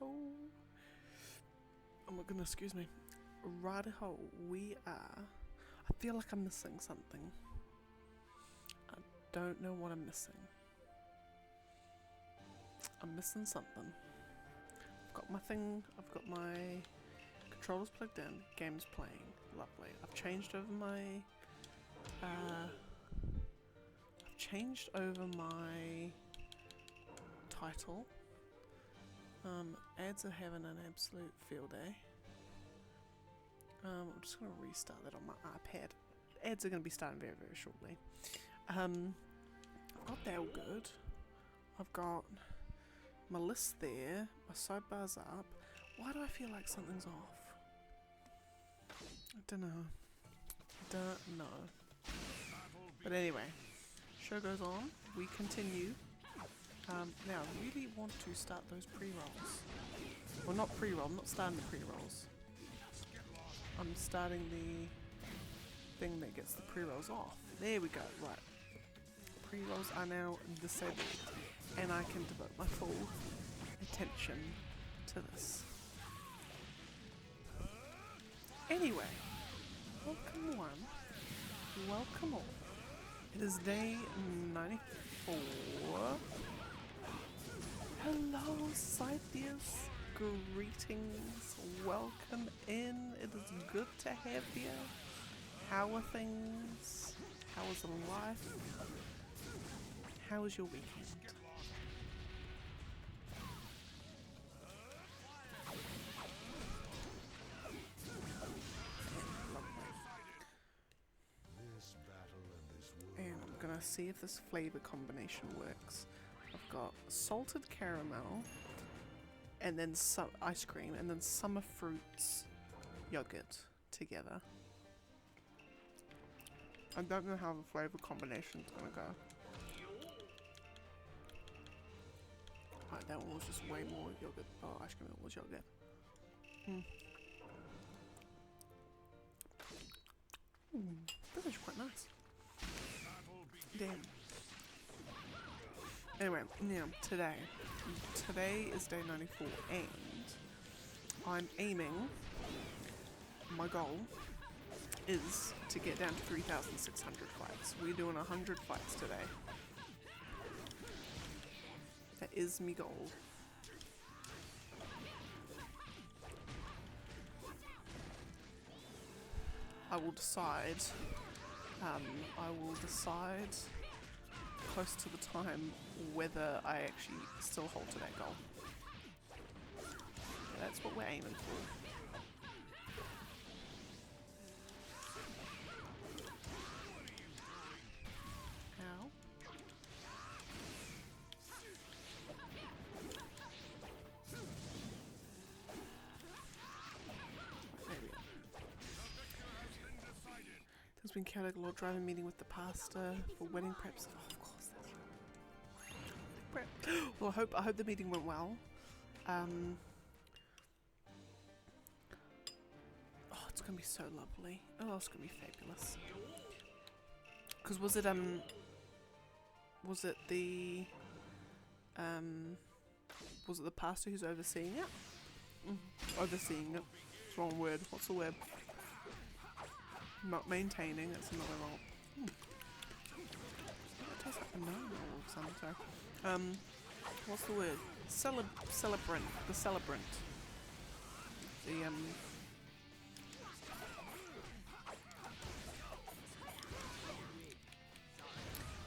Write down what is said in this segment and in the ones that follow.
Righty-ho. Oh my goodness, excuse me. Righty-ho, we are... I feel like I'm missing something. I don't know what I'm missing. I'm missing something. I've got my thing, I've got my controllers plugged in, game's playing, lovely. I've changed over my... title. Ads are having an absolute field day. I'm just going to restart that on my iPad. Ads are going to be starting very, very shortly. I've got that all good. I've got my list there. My sidebar's up. Why do I feel like something's off? I don't know. Don't know. But anyway, show goes on. We continue. Now, I really want to start those pre-rolls. Well, not pre-roll. I'm not starting the pre-rolls. I'm starting the thing that gets the pre-rolls off. There we go. Right. Pre-rolls are now disabled. And I can devote my full attention to this. Anyway. Welcome one. Welcome all. It is day 94. Hello, Scythians. Greetings. Welcome in. It is good to have you. How are things? How is life? How was your weekend? And I'm gonna see if this flavor combination works. I've got salted caramel, and then some ice cream, and then summer fruits yogurt together. I don't know how the flavor combination's gonna go. Alright, that one was just way more yogurt. Oh, ice cream, it was yogurt. This is quite nice. Damn. Anyway, now, today is day 94, and I'm aiming, my goal is to get down to 3,600 fights. We're doing 100 fights today. That is my goal. I will decide close to the time whether I actually still hold to that goal. That's what we're aiming for. Ow. There we go. There's been chaotic law driving meeting with the pastor for wedding preps. Oh, of course, that's right. Well, I hope the meeting went well. Oh, it's gonna be so lovely. Oh, it's gonna be fabulous. Because was it the pastor who's overseeing it? Overseeing it. It's the wrong word. What's the word? Not maintaining, that's another wrong. It tastes like banana all of a sudden, sorry. What's the word? Celebrant. The celebrant.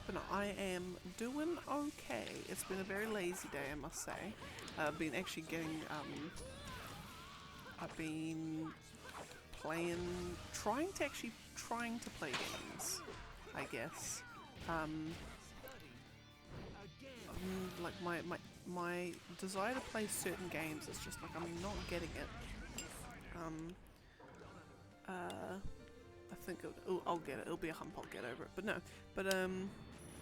But no, I am doing okay. It's been a very lazy day, I must say. I've been actually getting, I've been trying to play games, I guess. Like my desire to play certain games is just like I'm not getting it. I think I'll get it. It'll be a hump. I'll get over it. But no. But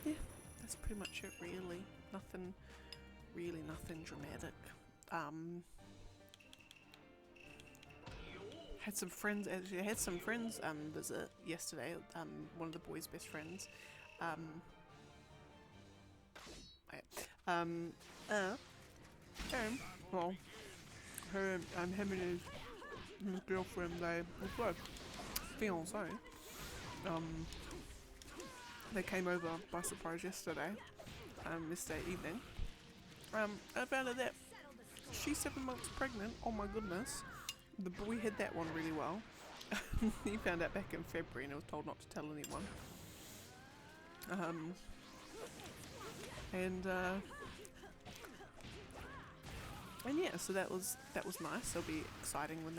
yeah, that's pretty much it. Really, nothing dramatic. Had some friends visit yesterday. One of the boys' best friends. Well, him and his girlfriend, well, fiance, they came over by surprise yesterday, yesterday evening. I found out that she's 7 months pregnant. Oh my goodness. The boy hid that one really well. He found out back in February and was told not to tell anyone. And yeah, so that was nice. It'll be exciting when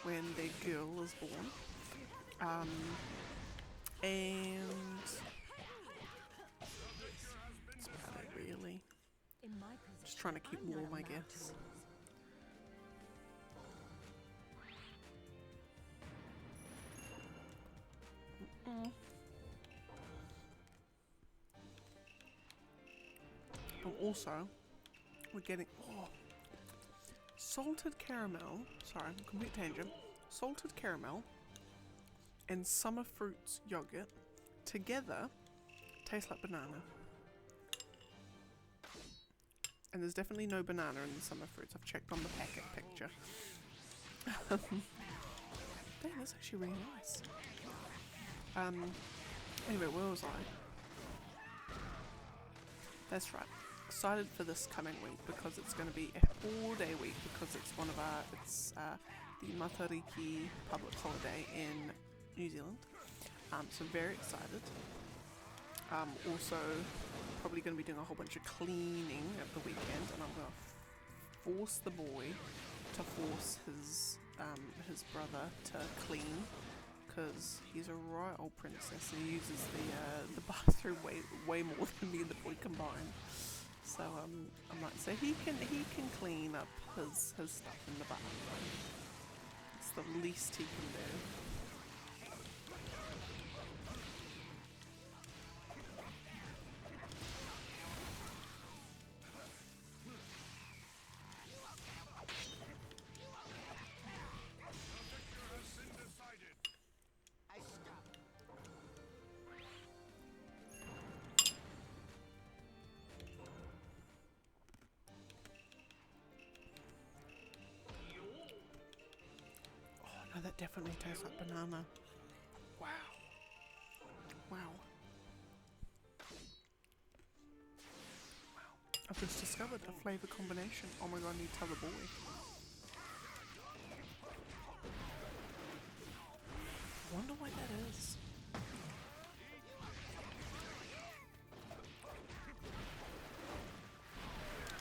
when their girl is born. And that's about it really. Just trying to keep warm, I guess. And also, we're getting salted caramel. Sorry, complete tangent. Salted caramel and summer fruits yogurt together taste like banana. And there's definitely no banana in the summer fruits. I've checked on the packet picture. Dang, that's actually really nice. Anyway, where was I? That's right. Excited for this coming week because it's going to be a 4-day week because it's the Matariki public holiday in New Zealand. So very excited. Also probably going to be doing a whole bunch of cleaning at the weekend, and I'm going to force the boy to force his brother to clean because he's a right old princess and he uses the bathroom way more than me and the boy combined. So I might say he can clean up his stuff in the bathroom. It's the least he can do. Oh, that definitely tastes like banana. Wow. Wow. I've just discovered a flavour combination. Oh my god, I need to tell the boy. I wonder what that is.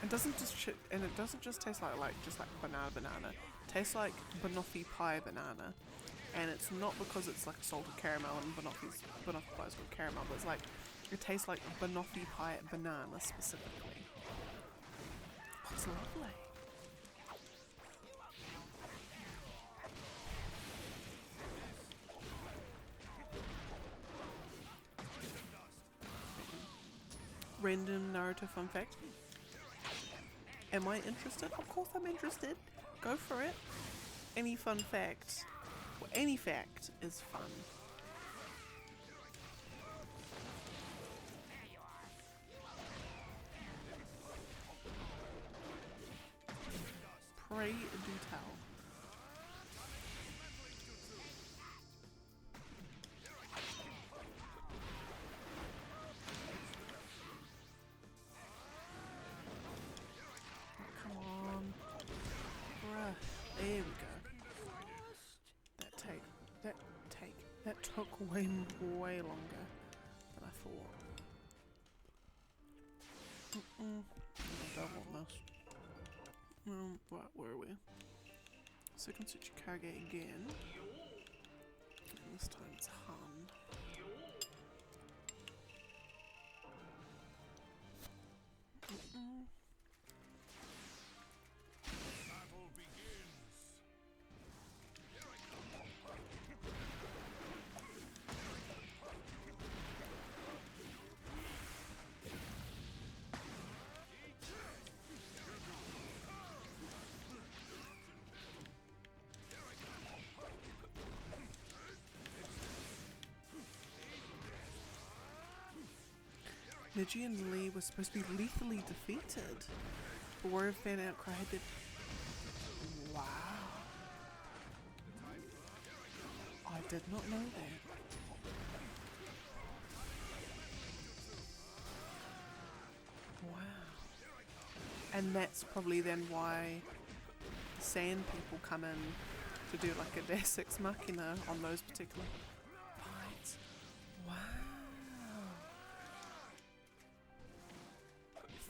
It doesn't just taste like just like banana. It tastes like banoffee pie banana, and it's not because it's like salted caramel and banoffee pie is called caramel, but it's like it tastes like banoffee pie banana specifically. Oh, it's lovely. Random Naruto fun fact. Am I interested? Of course I'm interested. Go for it. Any fun fact, well, any fact is fun. Pray do tell. There we go. That took way longer than I thought. I don't want this. Right, where are we? Second Tsuchikage again. And this time it's Han. Neji and Lee were supposed to be lethally defeated, but Warrior fan outcry had their Wow. I did not know that. Wow. And that's probably then why sand people come in to do like a Deus Ex Machina on those particular fights. Wow.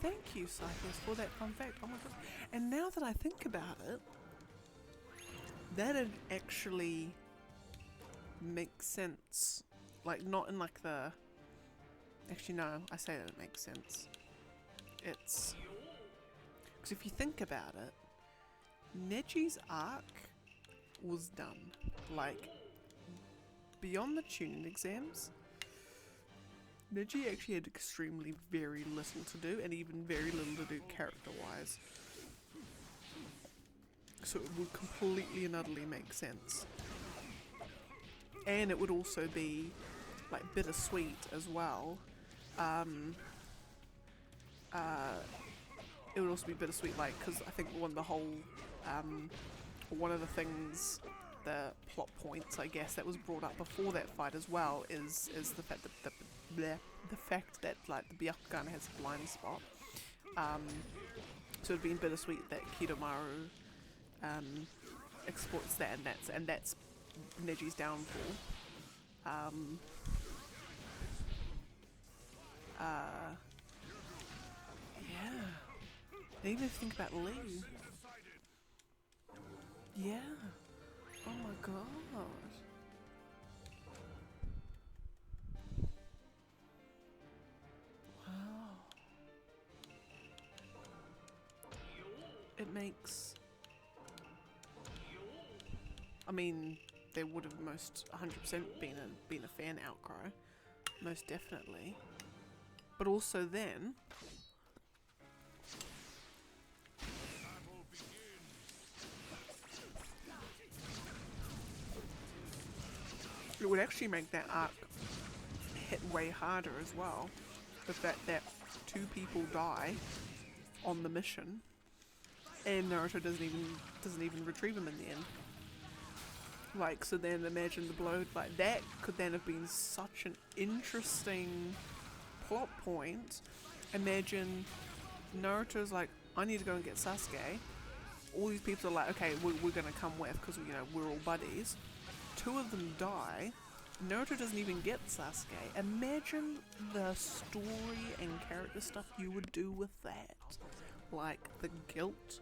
Thank you, Cyclist, for that fun fact. Oh my god. And now that I think about it, that'd actually make sense. Like, not in like the... Actually, no, I say that it makes sense. It's... Because if you think about it, Neji's arc was done. Like, beyond the tuning exams, Neji actually had extremely very little to do, and even very little to do character-wise. So it would completely and utterly make sense. And it would also be, like, bittersweet as well. It would also be bittersweet, like, because I think one of the things, the plot points, I guess, that was brought up before that fight as well is the fact that the fact that like the Byakugan has a blind spot. So it'd been bittersweet that Kidomaru exploits that, and that's Neji's downfall. Yeah. And even if you think about Lee. Yeah. Oh my god. Wow. It makes... I mean, there would have most 100% been a fan outcry. Most definitely. But also then... it would actually make that arc hit way harder as well. The fact that 2 people die on the mission, and Naruto doesn't even retrieve him in the end. Like, so then imagine the blow, like that could then have been such an interesting plot point. Imagine Naruto's like, I need to go and get Sasuke. All these people are like, okay, we're gonna come with, because we're all buddies. 2 of them die. Naruto doesn't even get Sasuke. Imagine the story and character stuff you would do with that. Like, the guilt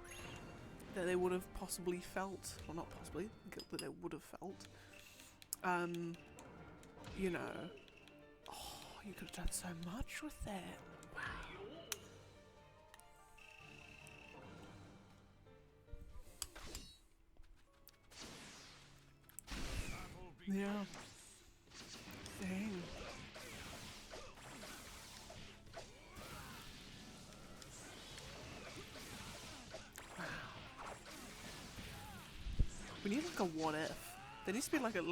that they would have possibly felt. Well, not possibly. The guilt that they would have felt. You know. Oh, you could have done so much with that. Wow. Yeah. Dang. Wow. We need like a what if. There needs to be like a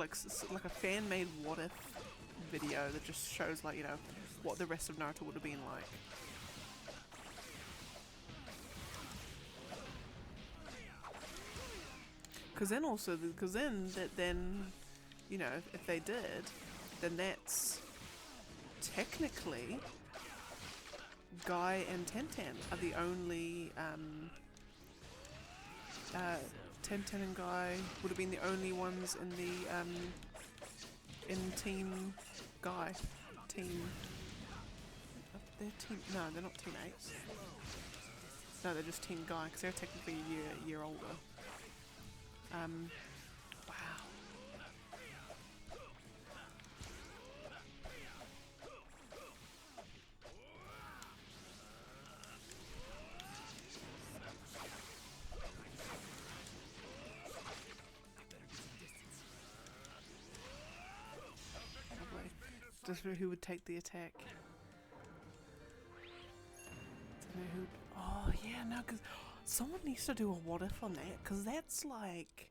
fan-made what if video that just shows like, what the rest of Naruto would have been like. Because then, if they did, then that's technically Guy and Tenten are the only, Tenten and Guy would have been the only ones in the, in Team Guy. They're not Team 8s. No, they're just Team Guy, because they're technically a year older. Wow. Probably. Just know who would take the attack. Don't know who. Oh yeah, no, because someone needs to do a what if on that, because that's like...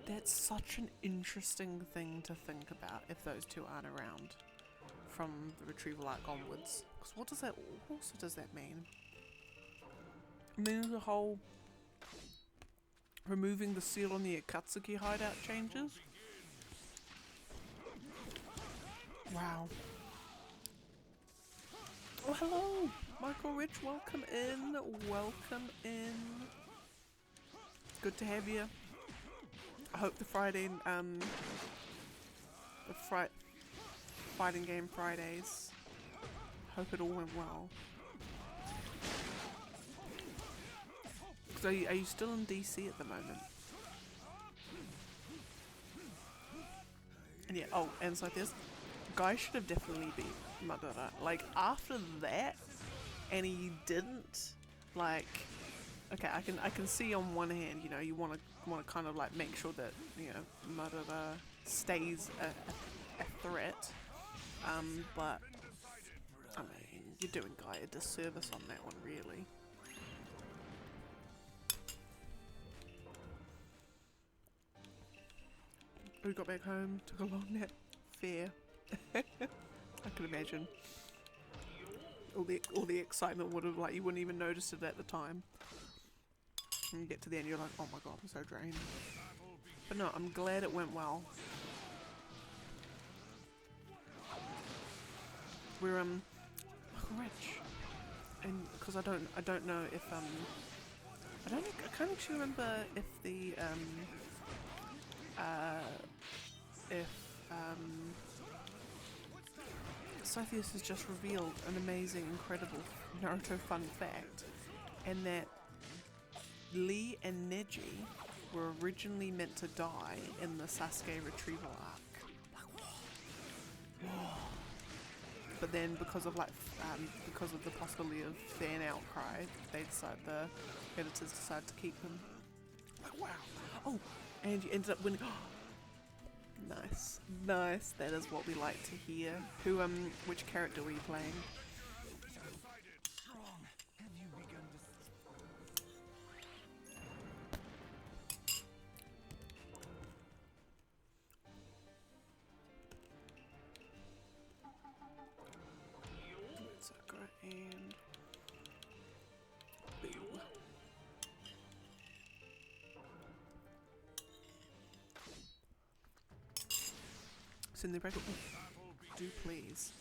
That's such an interesting thing to think about if those 2 aren't around from the retrieval arc onwards. Because what also does that mean? It means the whole removing the seal on the Akatsuki hideout changes. Wow. Oh, hello! Michael Rich, welcome in. Welcome in. Good to have you. I hope the Friday, fighting game Fridays. Hope it all went well. So are you still in DC at the moment? And yeah, oh, and it's like this. Guy should have definitely beat Madara. Like, after that, and he didn't, like, okay, I can see on one hand, you know, you want to kind of like make sure that, you know, Madara stays a threat, but I mean, you're doing Guy a disservice on that one, really. We got back home, took a long nap. Fair. I can imagine. All the excitement would have, like, you wouldn't even notice it at the time. And you get to the end, you're like, oh my god, I'm so drained. But no, I'm glad it went well. We're rich, and because I don't know if I can't actually remember if the Scythius has just revealed an amazing, incredible Naruto fun fact, and that Lee and Neji were originally meant to die in the Sasuke retrieval arc. But then because of the possibility of fan outcry, the editors decided to keep them. Like, wow. Oh, and you ended up winning. Nice, nice. That is what we like to hear. Which character were you playing? Sakura and Boo. Send the break. Do please.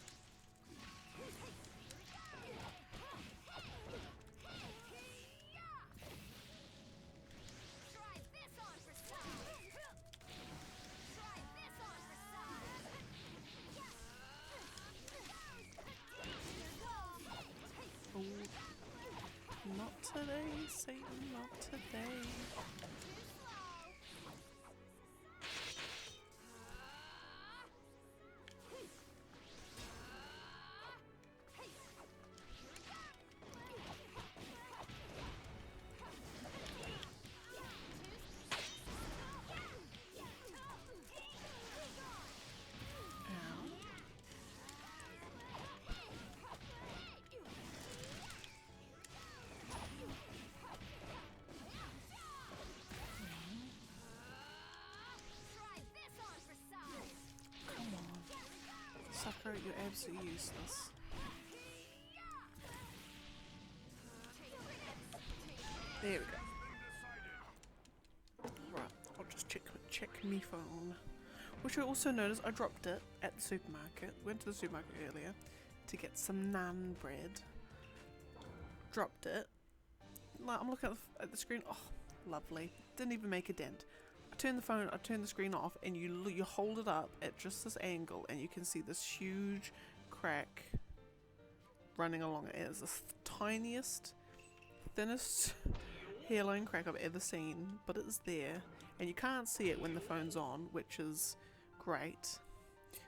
Oh, not today, Satan, not today. Sakura, you're absolutely useless. There we go. Right, I'll just check me phone. Which I also noticed I dropped it at the supermarket. Went to the supermarket earlier to get some naan bread. Dropped it. Like, I'm looking at the screen. Oh, lovely. Didn't even make a dent. I turn the screen off, and you hold it up at just this angle, and you can see this huge crack running along it. It's the tiniest, thinnest hairline crack I've ever seen, but it's there, and you can't see it when the phone's on, which is great.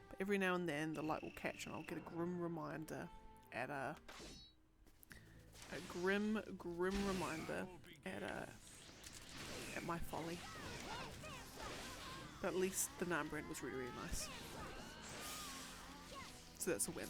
But every now and then the light will catch, and I'll get a grim reminder at my folly. But at least the naan bread was really, really nice. So that's a win.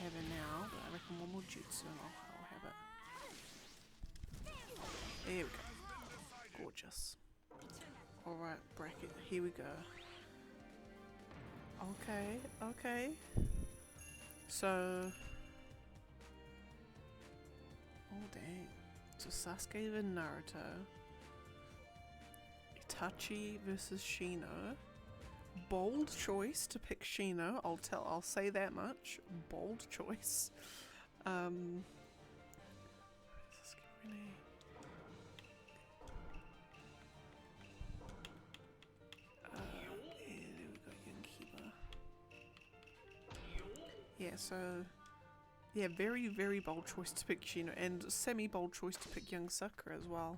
have it now, but I reckon one more jutsu and I'll have it. There we go. Gorgeous. Alright, bracket, here we go. Okay, okay. So... oh dang. So Sasuke and Naruto. Itachi versus Shino. Bold choice to pick Shino. I'll say that much. Bold choice. Really? Yeah, we got young Kiba. Yeah, so yeah, very, very bold choice to pick Shino, and semi-bold choice to pick young Sakura as well.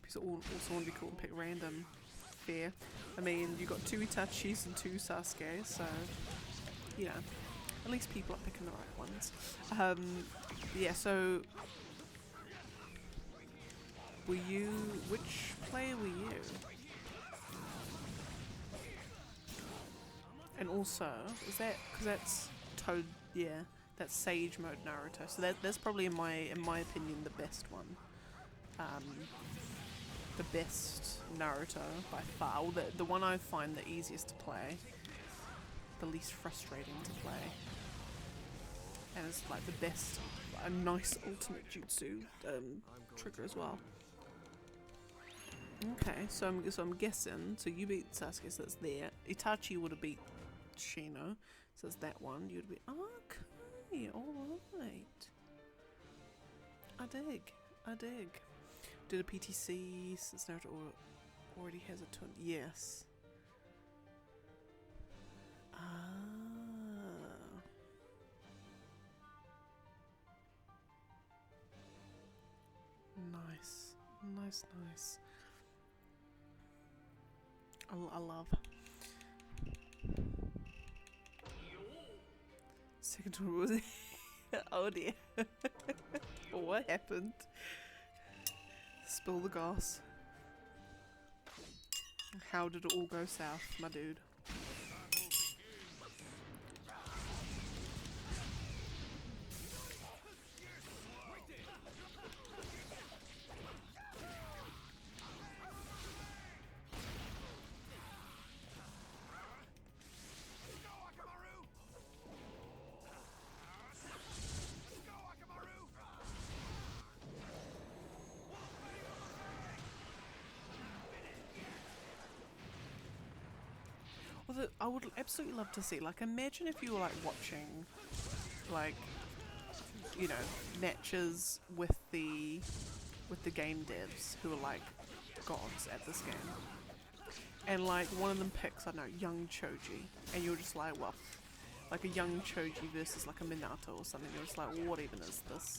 Because it also want to be cool and pick random. Fair. I mean, you got 2 Itachis and 2 Sasuke, so you know, at least people are picking the right ones. Yeah, so which player were you? And also, is that, because that's Toad, yeah, that's Sage mode Naruto, so that's probably in my opinion the best one. The best Naruto by far, or the one I find the easiest to play, the least frustrating to play, and it's like the best, a nice ultimate jutsu trigger as well. Okay, so I'm guessing, so you beat Sasuke, so that's there. Itachi would have beat Shino, so that's that one. You'd be okay, alright. I dig. Did a PTC since Naruto already has a ton. Yes. Nice. I love. Second one was it? Oh dear. What happened? Spill the goss. How did it all go south, my dude? Well, I would absolutely love to see, like, imagine if you were, like, watching, like, you know, matches with the game devs who are, like, gods at this game. And, like, one of them picks, I don't know, young Choji. And you're just like, well, like a young Choji versus, like, a Minato or something. You're just like, what even is this?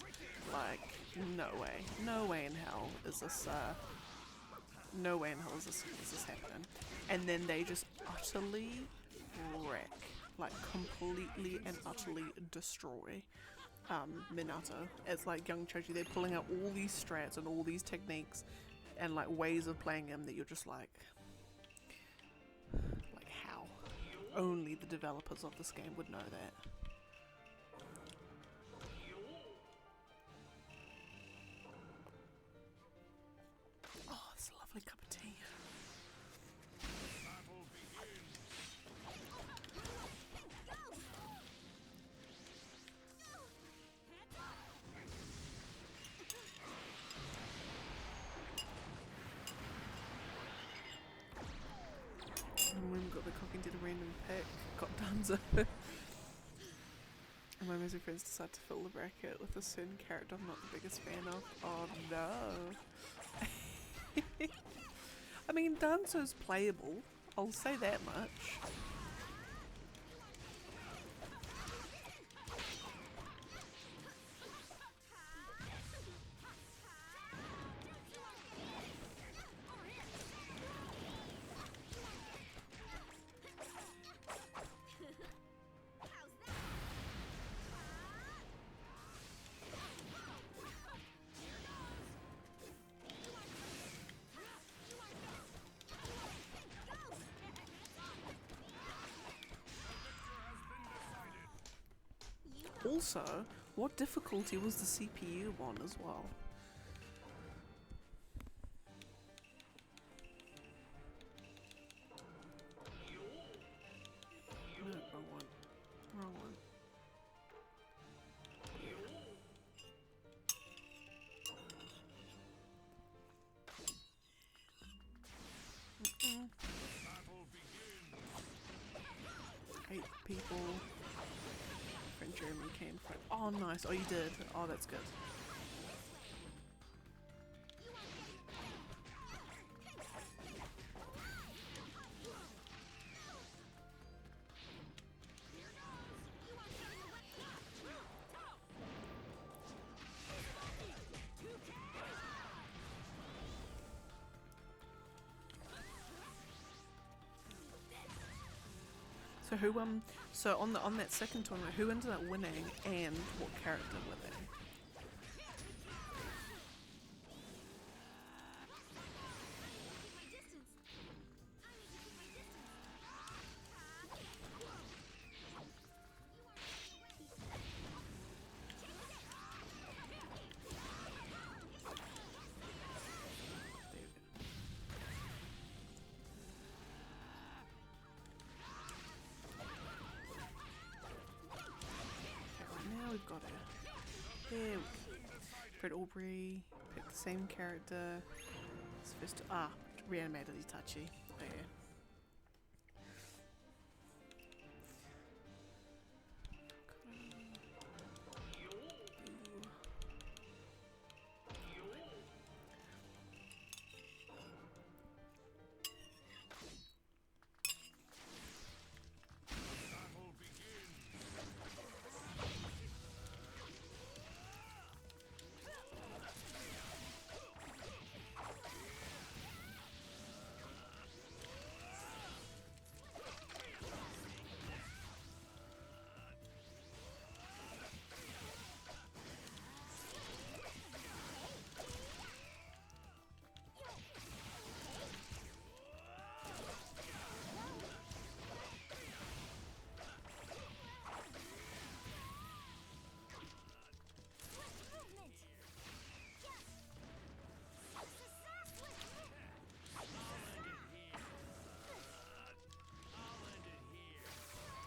Like, no way in hell is this, no way in hell is this happening. And then they just utterly wreck, like completely and utterly destroy Minato. It's like young Choji, they're pulling out all these strats and all these techniques and like ways of playing him that you're just like how? Only the developers of this game would know that. Oh, it's a lovely cup of tea. And when we got the cock and did a random pick, got Danzo. And my misery friends decided to fill the bracket with a certain character I'm not the biggest fan of. Oh no. I mean, Danzo's playable, I'll say that much. also, what difficulty was the CPU on as well? No, wrong one. Wrong one. Eight people. Friend Jeremy came from. Oh, nice. Oh, you did. Oh, that's good. So who so on that second tournament, who ended up winning and what character were they? We've got it. There we go. Fred Aubrey, pick the same character. Reanimated Itachi. There.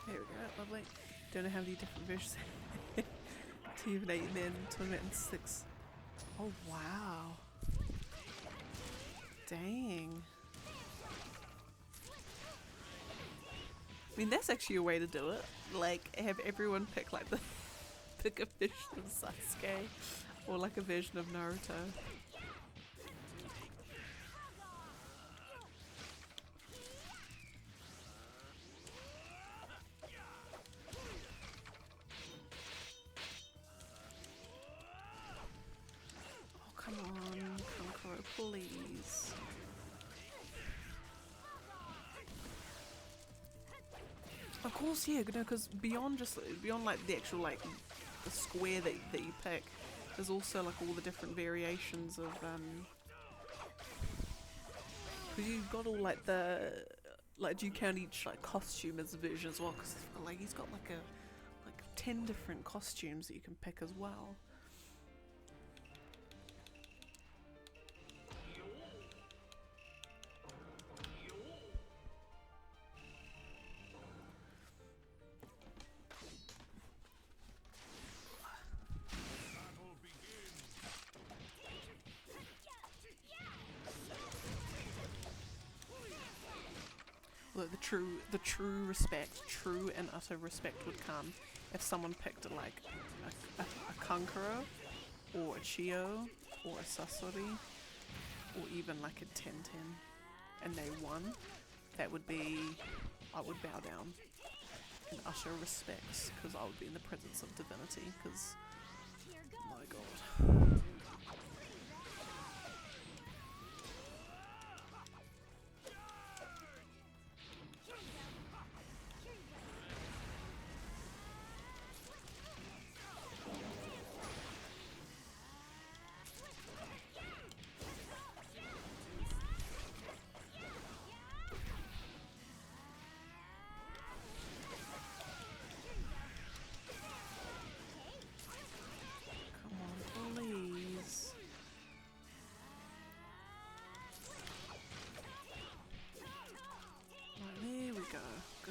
There we go, lovely. Don't know how many different versions. Team 8 and then tournament in 6. Oh wow. Dang. I mean, that's actually a way to do it. Like, have everyone pick like the pick a version of Sasuke or like a version of Naruto. Come on, Kankuro, please. Of course, yeah, because beyond like the actual like the square that you pick, there's also like all the different variations of because you've got all like the do you count each like costume as a version as well? Because like he's got like 10 different costumes that you can pick as well. Look, the true and utter respect would come if someone picked like a Kankuro, or a Chio, or a Sasori, or even like a Tenten, and they won. That would be, I would bow down in utter respect, because I would be in the presence of divinity, because, my god.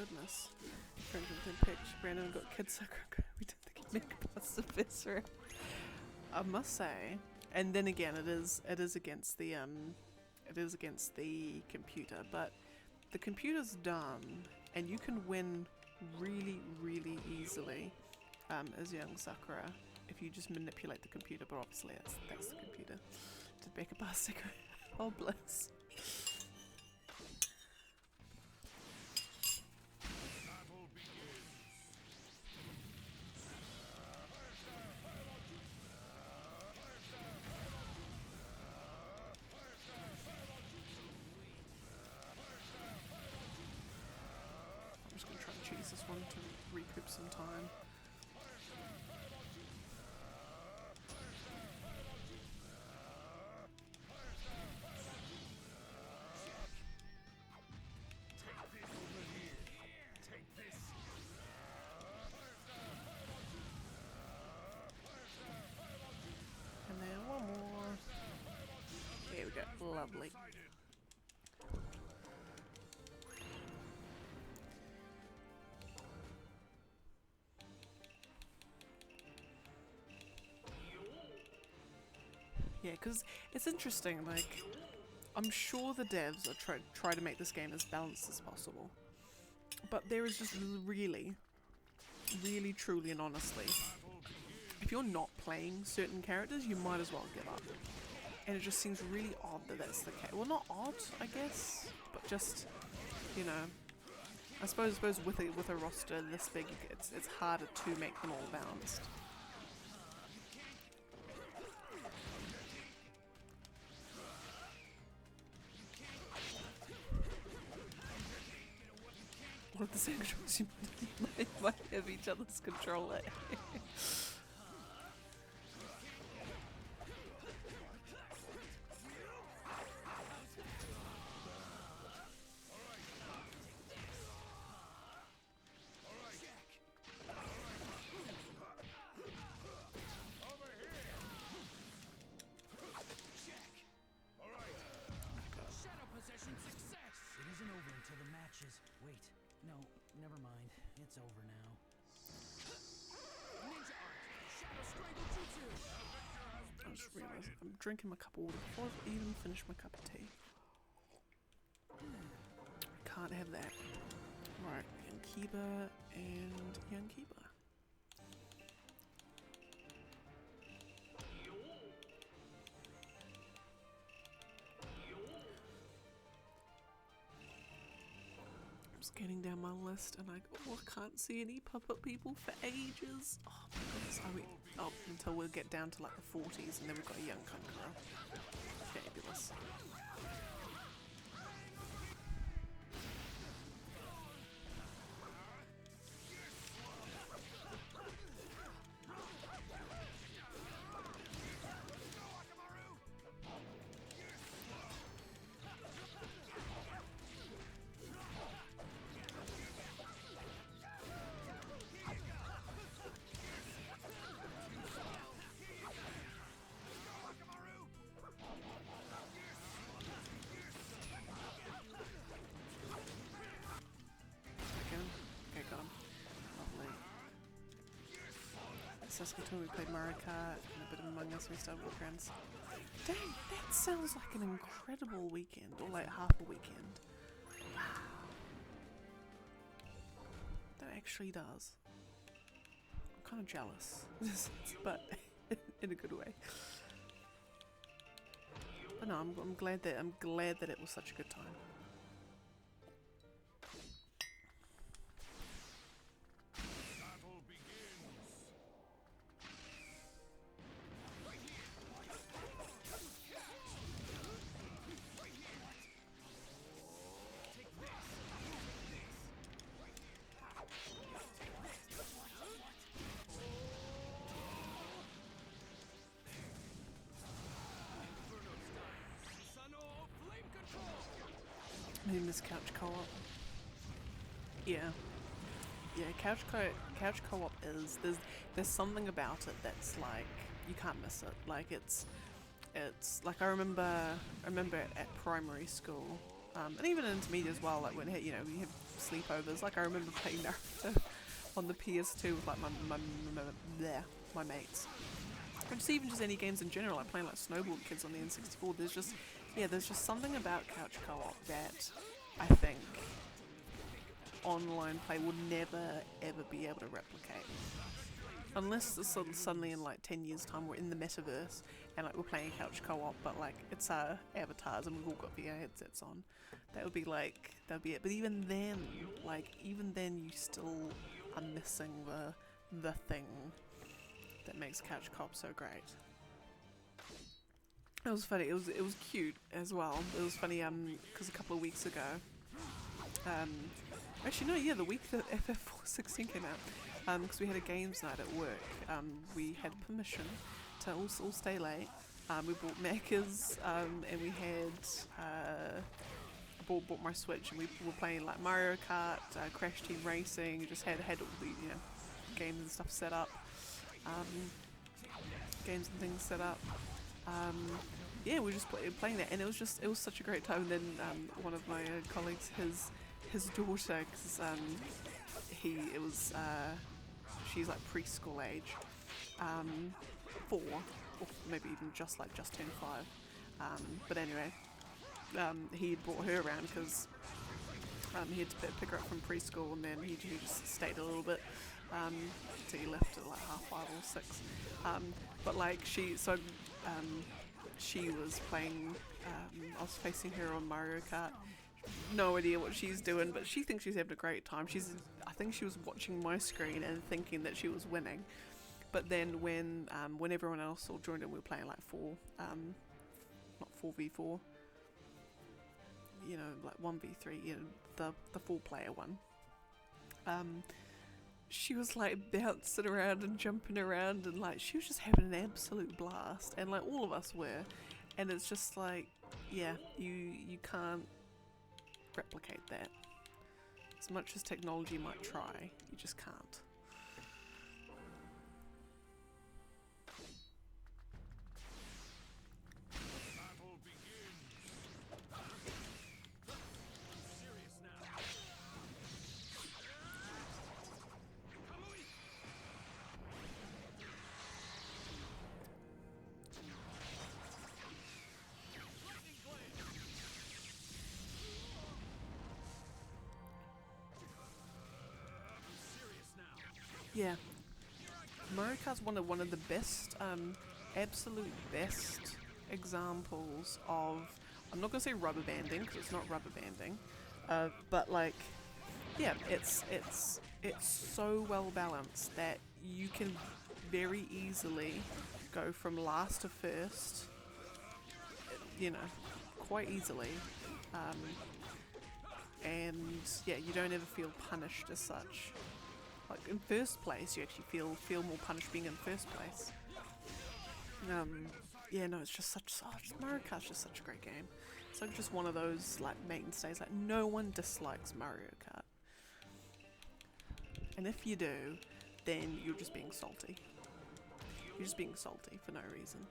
goodness. Friends with pitch. Brandon got kids so we didn't think he'd make it past the first round. I must say, and then again, it is against the computer, but the computer's dumb, and you can win really, really easily as young Sakura if you just manipulate the computer. But obviously, that's the computer. Did make it past Sakura? Oh bless. I'm just going to try and choose this one to recoup some time. And then one more. There we go. Lovely. Yeah, because it's interesting, like, I'm sure the devs are try to make this game as balanced as possible. But there is just really, truly and honestly, if you're not playing certain characters, you might as well give up. And it just seems really odd that that's the case. Well, not odd, I guess, but just, you know, I suppose with a roster this big, it's harder to make them all balanced. One of the same controls you might have each other's controller. Never mind. It's over now. I just realised I'm drinking my cup of water before I even finish my cup of tea. Can't have that. Right, Yankiba and Yankiba. Getting down my list and I can't see any puppet people for ages. Oh my goodness, I mean, until we'll get down to like the 40s and then we've got a young Conqueror. Fabulous. Saskatoon, we played Mario Kart and a bit of Among Us, we started Walkgrounds. Dang, that sounds like an incredible weekend, or like half a weekend. Wow. That actually does. I'm kind of jealous, but in a good way. But no, I'm glad that it was such a good time. In this couch co-op. Yeah. Yeah, couch co-op is there's something about it that's like you can't miss it. Like it's like I remember at primary school, And even into media as well, like when you know we have sleepovers. Like I remember playing Naruto on the PS2 with like my mates. Or just even just any games in general, like playing like Snowball Kids on the N64. There's just something about couch co-op that I think online play will never ever be able to replicate. Unless it's suddenly in like 10 years time we're in the metaverse and like we're playing couch co-op, but like it's our avatars and we've all got VR headsets on. That would be it. But even then you still are missing the thing that makes couch co-op so great. It was funny. It was cute as well. It was funny because a couple of weeks ago, actually no, yeah, the week that FF16 came out, because we had a games night at work. We had permission to all stay late. We bought Macca's, and we had bought my Switch, and we were playing like Mario Kart, Crash Team Racing. Just had all the games and stuff set up, games and things set up. Yeah, we were just playing that, and it was such a great time. And then one of my colleagues, his daughter, because she's like preschool age, 4, or maybe even just turned 5. But anyway, he had brought her around because he had to pick her up from preschool, and then he just stayed a little bit till he left at like 5:30 or 6. But like she was playing. I was facing her on Mario Kart. No idea what she's doing, but she thinks she's having a great time. I think she was watching my screen and thinking that she was winning. But then when everyone else all joined in, we were playing like not 4v4. You know, like 1v3. You know, the 4-player one. She was like bouncing around and jumping around, and like she was just having an absolute blast, and like all of us were. And it's just like, yeah, you can't replicate that. As much as technology might try, you just can't. Yeah, Mario Kart's one of the best, absolute best examples of. I'm not gonna say rubber banding because it's not rubber banding, but like, yeah, it's so well balanced that you can very easily go from last to first. You know, quite easily, and yeah, you don't ever feel punished as such. Like in first place, you actually feel more punished being in first place. Yeah, no, it's just Mario Kart's just such a great game. It's like just one of those like mainstays. Like no one dislikes Mario Kart, and if you do, then you're just being salty. You're just being salty for no reason.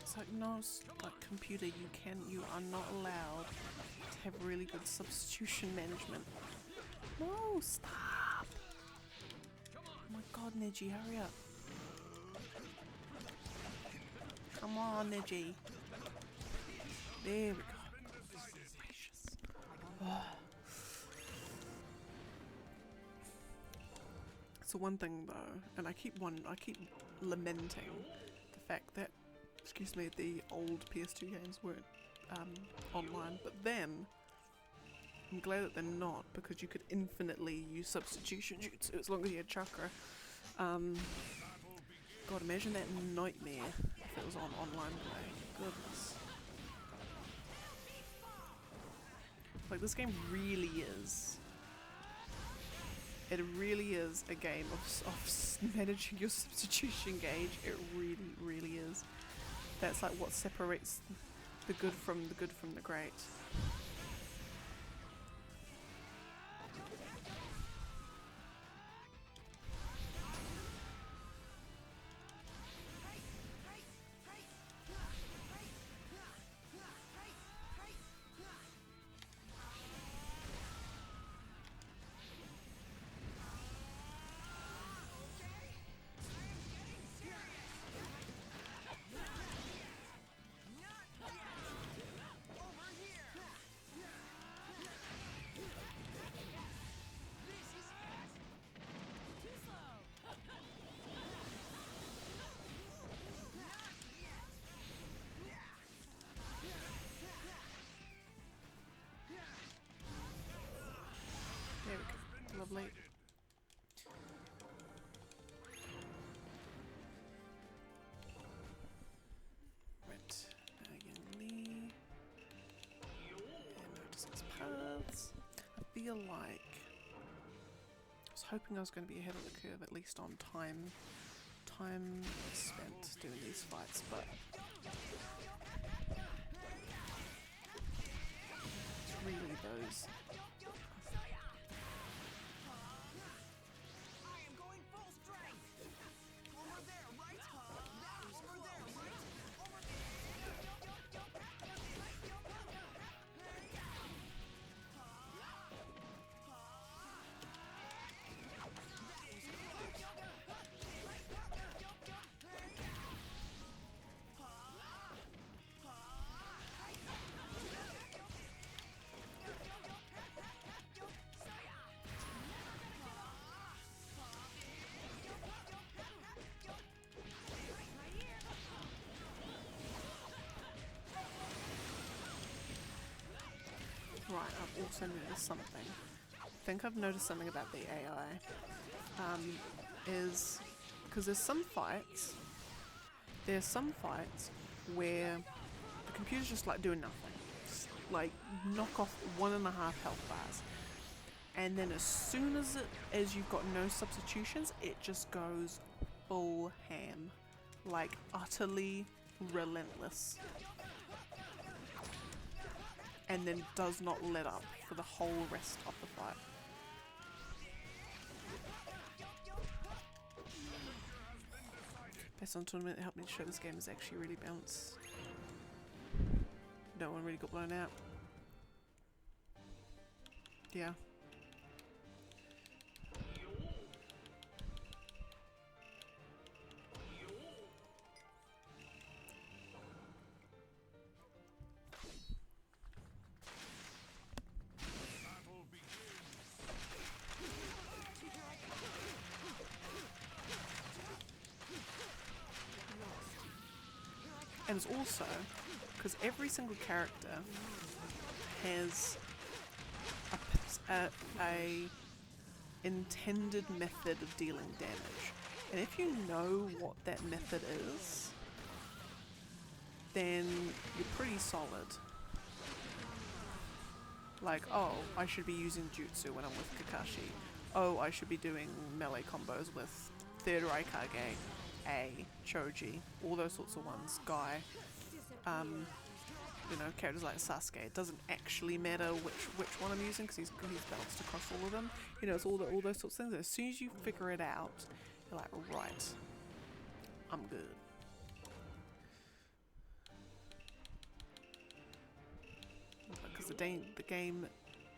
It's like, no, like computer, you are not allowed to have really good substitution management. No, stop! Oh my god, Neji, hurry up. Come on, Niji. There we go. Gracious. Oh. So one thing though, and I keep lamenting the fact that, excuse me, the old PS2 games weren't online, but then I'm glad that they're not, because you could infinitely use substitution jutsu as long as you had chakra. God, imagine that nightmare if it was on online play. Goodness. Like, this game really is. It really is a game of managing your substitution gauge. It really, really is. That's like what separates the good from the great. There we go. Lovely. Right. Lee. And notice its paths. I feel like I was hoping I was going to be ahead of the curve, at least on time spent doing these fights, but it's really those. Right, I've also noticed something. I think I've noticed something about the AI. Is because there's some fights where the computer's just like doing nothing. Just, like, knock off 1.5 health bars. And then as soon as you've got no substitutions, it just goes full ham. Like, utterly relentless. And then does not let up for the whole rest of the fight. Based on tournament, it helped me to show this game is actually really balanced. No one really got blown out. Yeah. And it's also because every single character has a intended method of dealing damage, and if you know what that method is, then you're pretty solid. Like, oh, I should be using jutsu when I'm with Kakashi. Oh, I should be doing melee combos with third Raikage, A, Choji, all those sorts of ones, Guy. You know, characters like Sasuke. It doesn't actually matter which one I'm using because he's balanced across all of them. You know, it's all those sorts of things. As soon as you figure it out, you're like, right, I'm good. Because the game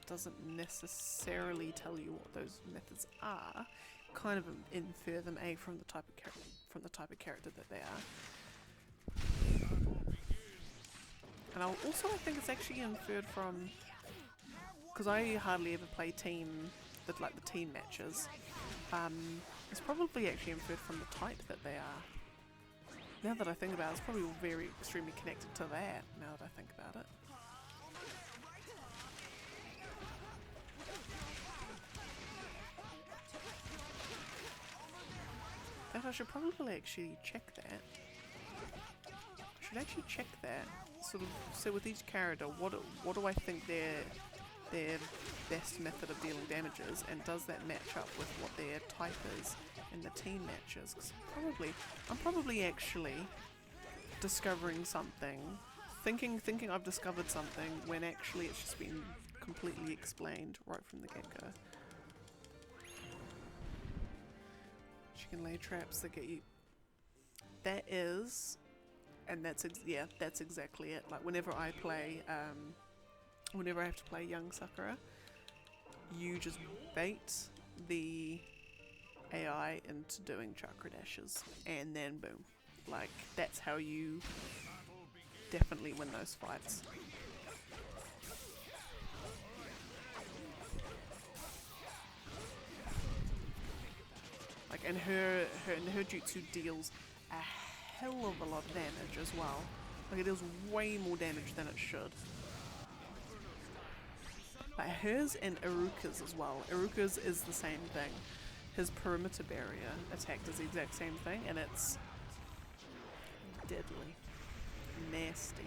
doesn't necessarily tell you what those methods are. Kind of infer them from the type of character that they are. And also I think it's actually inferred from, because I hardly ever play team, like the team matches. It's probably actually inferred from the type that they are. Now that I think about it, it's probably all very extremely connected to that, now that I think about it. I should probably actually check that. I should actually check that. Sort of, so with each character, what do I think their best method of dealing damage is, and does that match up with what their type is in the team matches? Because I'm probably actually discovering something, thinking I've discovered something, when actually it's just been completely explained right from the get-go. She can lay traps that get you. That is, and that's exactly it. Like whenever I play, whenever I have to play young Sakura, you just bait the AI into doing chakra dashes, and then boom. Like, that's how you definitely win those fights. Like, and her jutsu deals a hell of a lot of damage as well. Like, it deals way more damage than it should. Like hers and Iruka's as well. Iruka's is the same thing. His perimeter barrier attack does the exact same thing, and it's deadly. Nasty.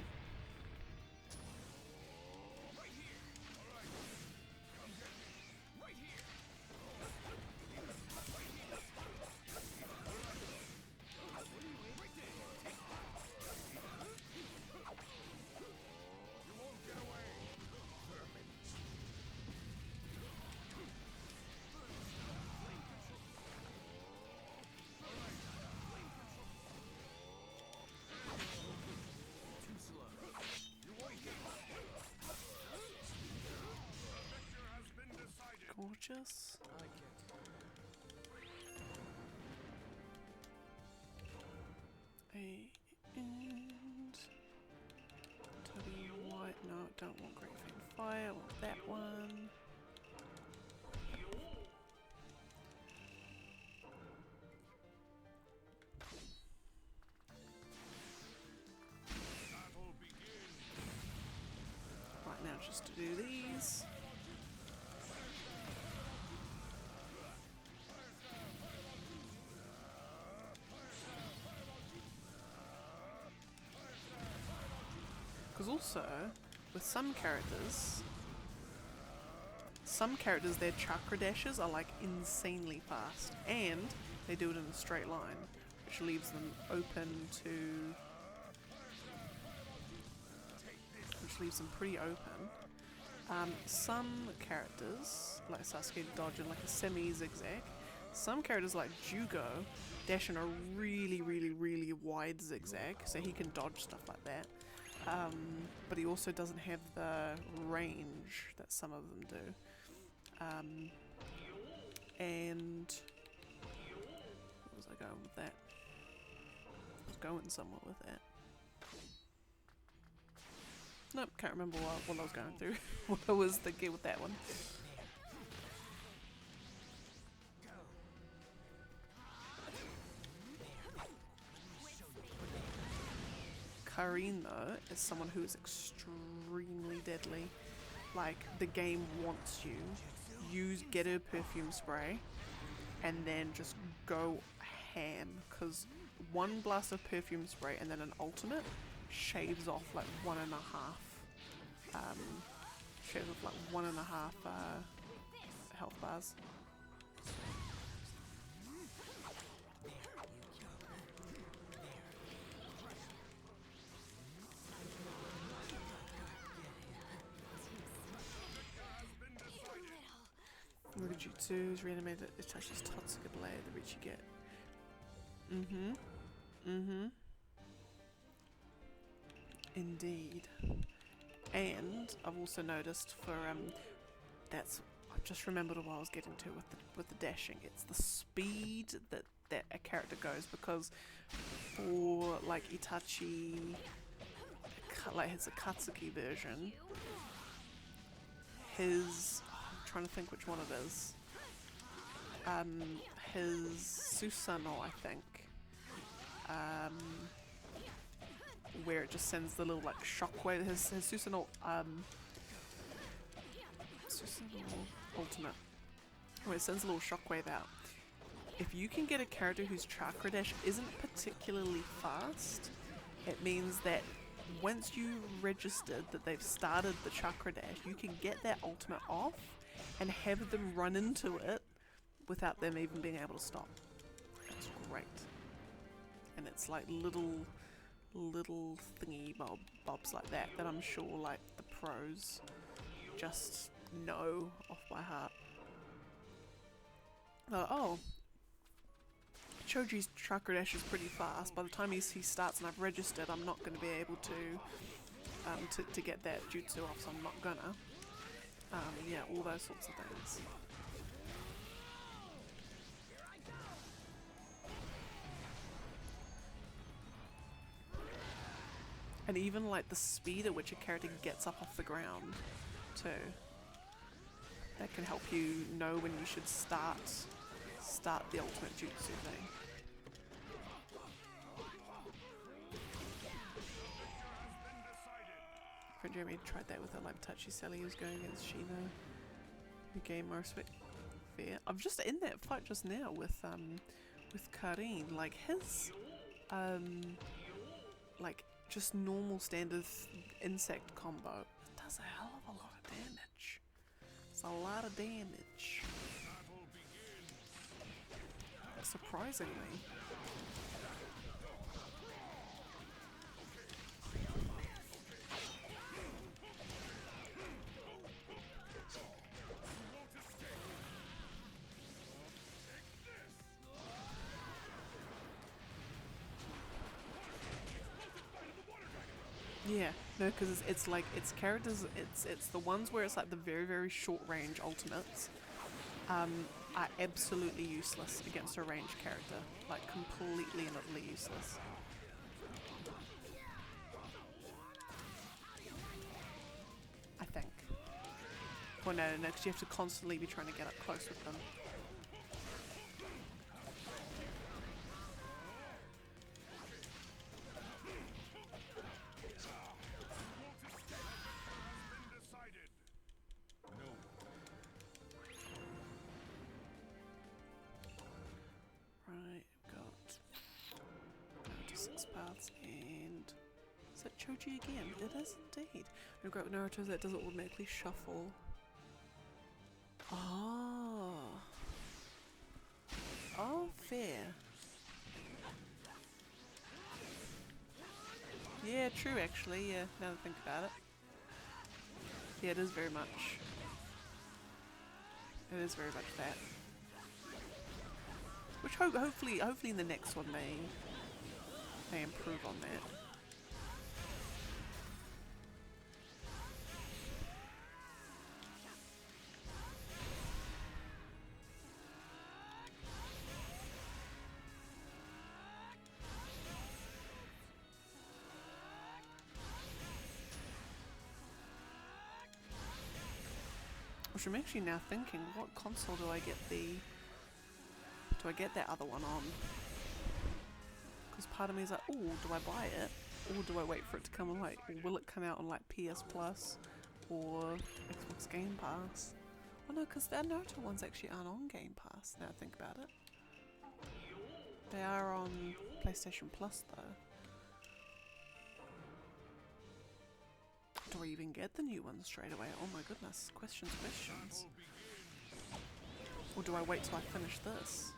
Gorgeous. And Tubby White. No, don't want Great Flame Fire. I want that one. Right now, just to do these. Because also, with some characters, their chakra dashes are like insanely fast, and they do it in a straight line, which leaves them open to, which leaves them pretty open. Some characters, like Sasuke, dodge in like a semi-zigzag. Some characters like Jugo dash in a really, really, really wide zigzag, so he can dodge stuff like that. But he also doesn't have the range that some of them do. And where was I going with that? I was going somewhere with that. Nope, can't remember what I was going through. What I was thinking with that one. Karine, though, is someone who is extremely deadly. Like, the game wants you get her perfume spray and then just go ham, because one blast of perfume spray and then an ultimate shaves off like 1.5 health bars. Jutsu's reanimated Itachi's Totsuka blade, the reach you get. Indeed. And I've also noticed for I've just remembered what I was getting to with the dashing. It's the speed that a character goes, because for like Itachi, like his Akatsuki version, his, I'm trying to think which one it is. His Susanoo, I think. Where it just sends the little like shockwave. His Susanoo, Susanoo Ultimate, where it sends a little shockwave out. If you can get a character whose chakra dash isn't particularly fast, it means that once you registered that they've started the chakra dash, you can get that ultimate off and have them run into it without them even being able to stop. That's great. And it's like little thingy bobs like that I'm sure like the pros just know off by heart. Oh, Choji's chakra dash is pretty fast. By the time he starts and I've registered, I'm not going to be able to get that jutsu off, so I'm not gonna. Yeah, all those sorts of things. And even like the speed at which a character gets up off the ground too. That can help you know when you should start the ultimate jutsu thing. Friend Jeremy tried that with a live touchy Sally who's going against Shino. You gain more respect. Fair. I'm just in that fight just now with Karin. Like his like just normal standard insect combo does a hell of a lot of damage. It's a lot of damage. Surprisingly. Yeah, no, because it's like, it's characters, it's the ones where it's like the very, very short range ultimates are absolutely useless against a ranged character. Like, completely and utterly useless. I think. Well, no, because you have to constantly be trying to get up close with them. Choji again. It is indeed. I've got Naruto that doesn't automatically shuffle. Oh. Oh, fair. Yeah, true actually, yeah, now that I think about it. Yeah, it is very much. It is very much that. Which hopefully in the next one they improve on that. Which I'm actually now thinking, what console do I get that other one on? Because part of me is like, oh, do I buy it? Or do I wait for it to come on, like, or will it come out on like PS Plus or Xbox Game Pass? Oh no, because the Naruto ones actually aren't on Game Pass, now I think about it. They are on PlayStation Plus though. Do I even get the new ones straight away? Oh my goodness, questions. Or do I wait till I finish this?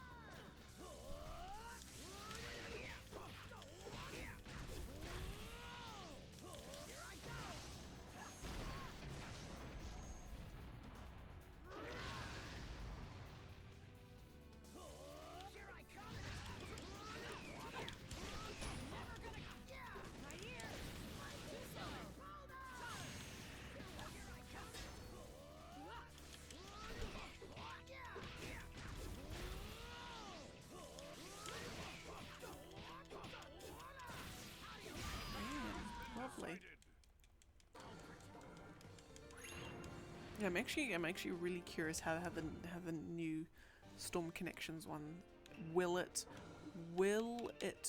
Yeah, I'm actually really curious how the new Storm Connections one will it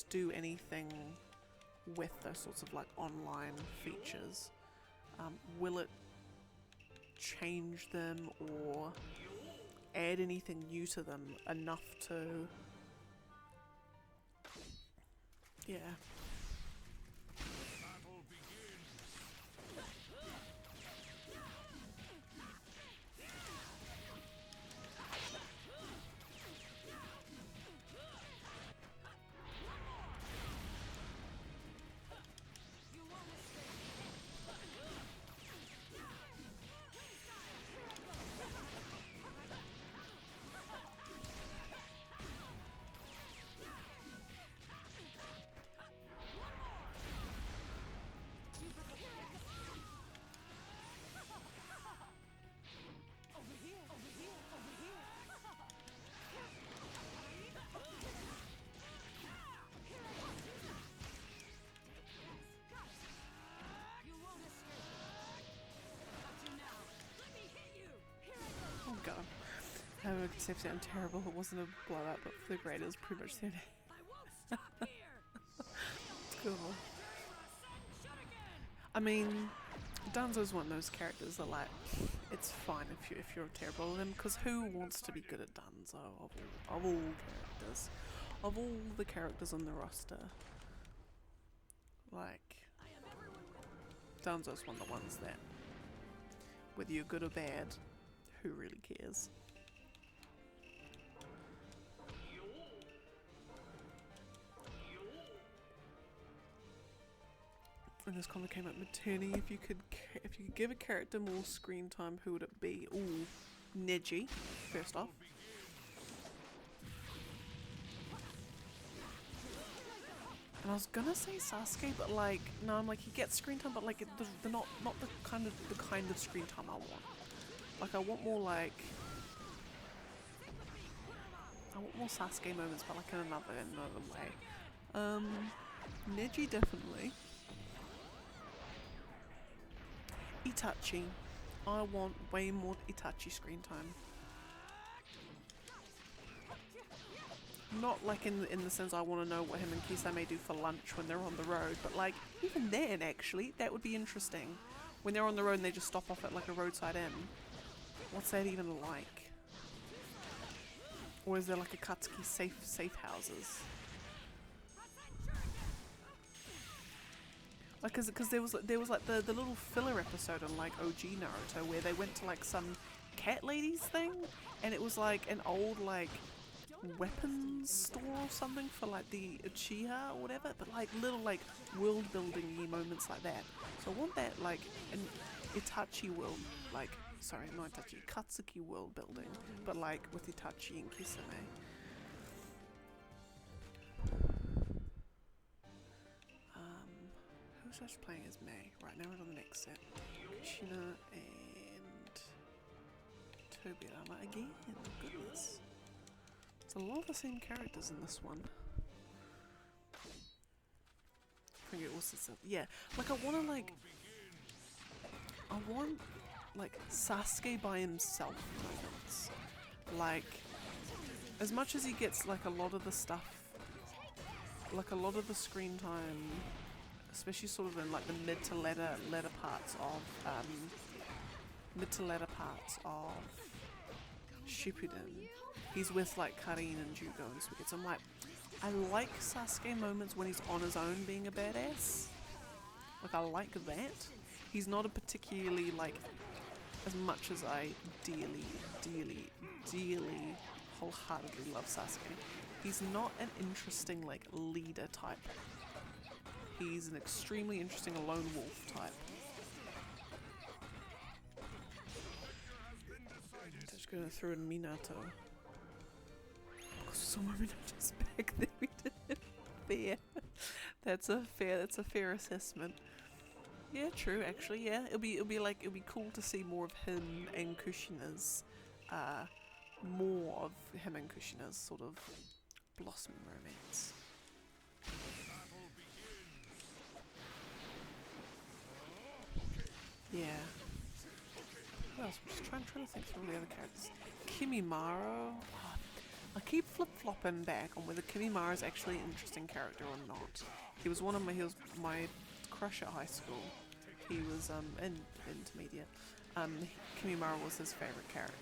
do anything with those sorts of like online features? Will it change them or add anything new to them enough to, yeah. Oh god. I would say I'm terrible. It wasn't a blowout, but for the grade, it was pretty much the same. Cool. I mean, Danzo's one of those characters that, like, it's fine if you're terrible at him, because who wants to be good at Danzo of all characters, of all the characters on the roster? Like, Danzo's one of the ones that, whether you're good or bad, who really cares? And this comment came up, Materni, if you could give a character more screen time, who would it be? Ooh, Neji, first off. And I was gonna say Sasuke, but like, no, I'm like, he gets screen time, but like, they're not the kind of screen time I want. Like, I want more Sasuke moments, but like in another way. Neji definitely. Itachi. I want way more Itachi screen time. Not like in the sense I want to know what him and Kisame do for lunch when they're on the road, but like even then actually, that would be interesting. When they're on the road and they just stop off at like a roadside inn. What's that even like? Or is there like a Katsuki safe houses? Like, cause there was like the little filler episode on like OG Naruto where they went to like some cat lady's thing, and it was like an old like weapons store or something for like the Uchiha or whatever, but like little like world building-y moments like that. So I want that like an Itachi world, like sorry, not Itachi, Katsuki world building, but like with Itachi and Kisame. Who's just playing as May? Right, now we're on the next set. Kushina and Tobirama again. Goodness. It's a lot of the same characters in this one. I think it also said, yeah, like I want like Sasuke by himself moments. Like, as much as he gets like a lot of the stuff, like a lot of the screen time, especially sort of in like the mid to latter parts of Shippuden, he's with like Karin and Jugo and Suigetsu. I'm like, I like Sasuke moments when he's on his own being a badass. Like, I like that. He's not a particularly like, as much as I dearly wholeheartedly love Sasuke, he's not an interesting like leader type. He's an extremely interesting lone wolf type. I'm just gonna throw in Minato. So many Minato's back there. We did fair. That's a fair assessment. Yeah, true. Actually, yeah. It'll be cool to see more of him and Kushina's, sort of blossoming romance. Yeah. Who else? I'm just trying to think through the other characters. Kimimaro. Oh, I keep flip-flopping back on whether Kimimaro is actually an interesting character or not. He was my crush at high school. He was in intermediate. Kimimaro was his favorite character.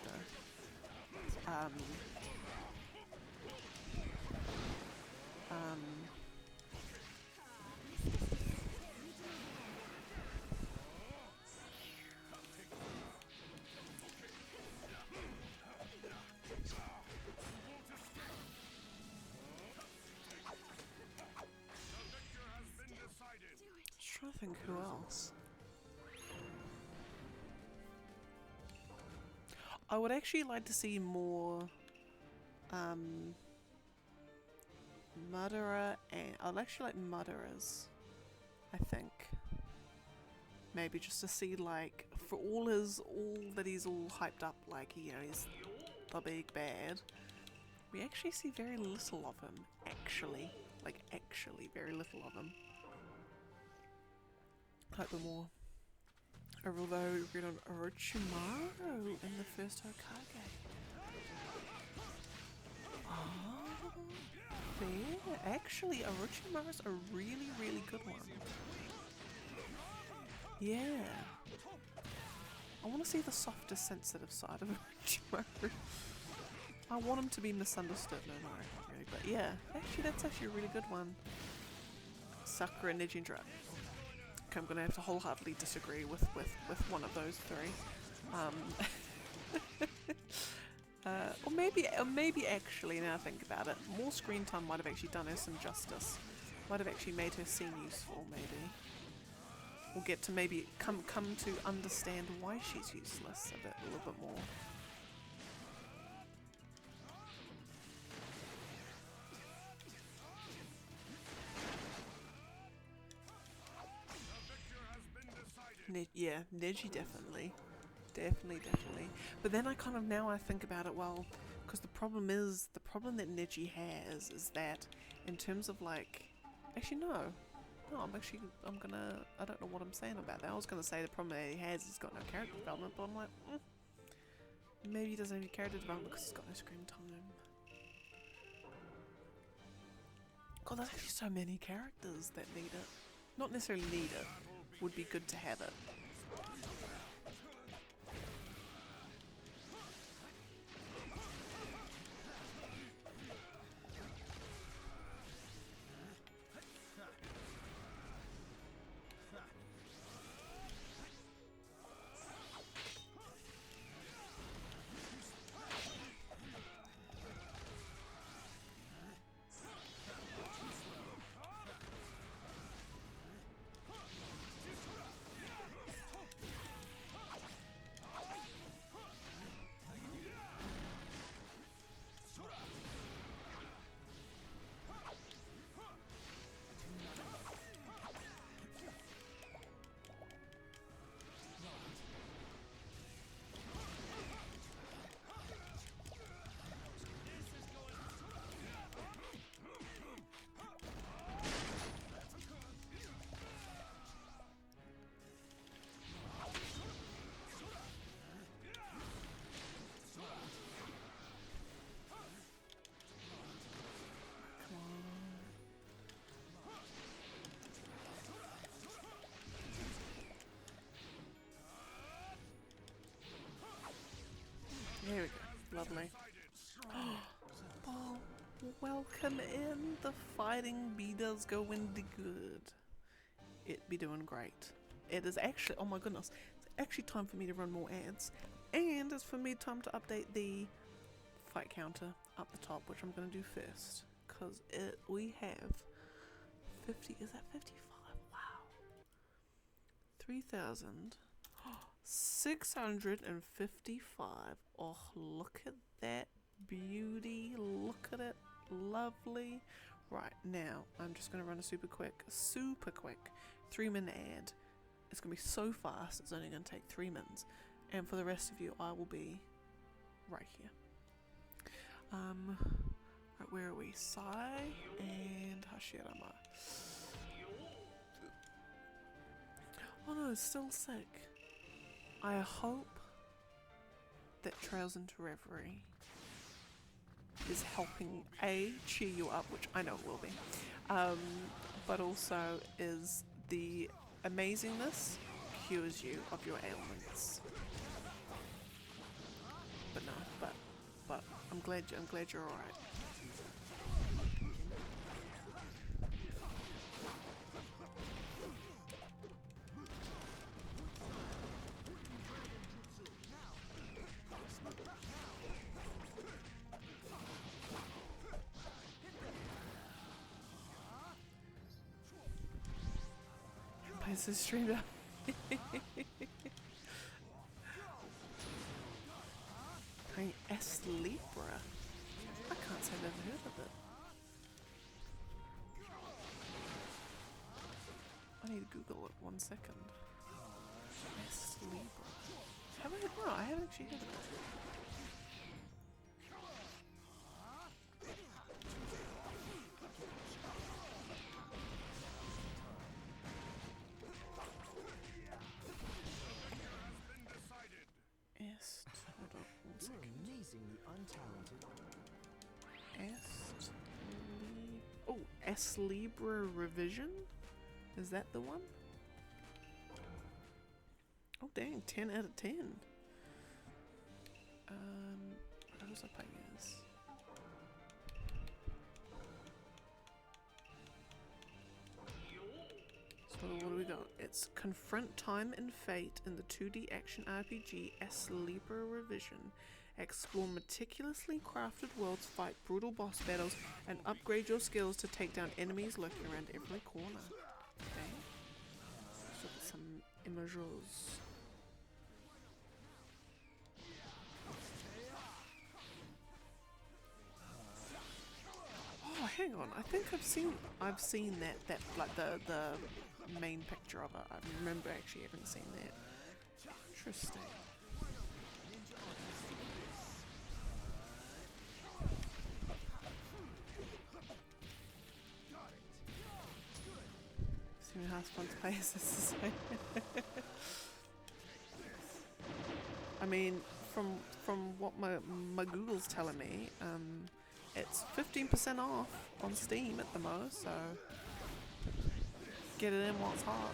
Just trying to think who else. I would actually like to see more murderer, and I'd actually like murderers, I think. Maybe just to see, like, for all that he's all hyped up, like, you know, he's the big bad, we actually see very little of him, actually. Like, actually, very little of him. Like the more. Although we read on Orochimaru in the first Hokage. Oh, fair. Actually, Orochimaru's a really, really good one. Yeah. I want to see the softer, sensitive side of Orochimaru. I want him to be misunderstood. No, not really. But yeah, actually, that's actually a really good one. Sakura and Nejindra. Okay, I'm going to have to wholeheartedly disagree with one of those three. Or maybe actually, now I think about it, more screen time might have actually done her some justice. Might have actually made her seem useful, maybe. Or get to maybe come to understand why she's useless a little bit more. Yeah, Neji definitely. Definitely. But then I kind of, now I think about it, well, because the problem that Neji has is that in terms of like, actually no, I don't know what I'm saying about that. I was gonna say the problem that he has is he's got no character development, but I'm like, maybe he doesn't have any character development because he's got no screen time. God, there's actually so many characters that need it. Not necessarily need it, would be good to have it. There we go. Lovely. Oh, welcome in. The fighting bee does go in the good. It be doing great. It is actually, oh my goodness, it's actually time for me to run more ads. And it's for me time to update the fight counter up the top, which I'm going to do first. Because we have 50, is that 55? Wow. 3,655. Oh, look at that beauty. Look at it. Lovely. Right, now, I'm just going to run a super quick 3-min ad. It's going to be so fast, it's only going to take 3 minutes. And for the rest of you, I will be right here. Right, where are we? Sai and Hashirama. Oh no, it's still sick. I hope that trails into reverie is helping A, cheer you up, which I know it will be, but also is the amazingness cures you of your ailments. But no, but I'm glad you're alright. Plays this stream down. Playing S Libra. I can't say I've ever heard of it. I need to Google it 1 second. S Libra. Have I? No, I haven't actually heard of it. S Libra revision? Is that the one? Oh dang, 10 out of 10. What was I playing as? So what do we got? It's Confront Time and Fate in the 2D action RPG S Libra revision. Explore meticulously crafted worlds, fight brutal boss battles, and upgrade your skills to take down enemies lurking around every corner. Okay. So get some images. Oh, hang on. I think I've seen that like the main picture of it. I remember actually having seen that. Interesting. How fun to play is this? I mean, from what my Google's telling me, it's 15% off on Steam at the most, so get it in while it's hot.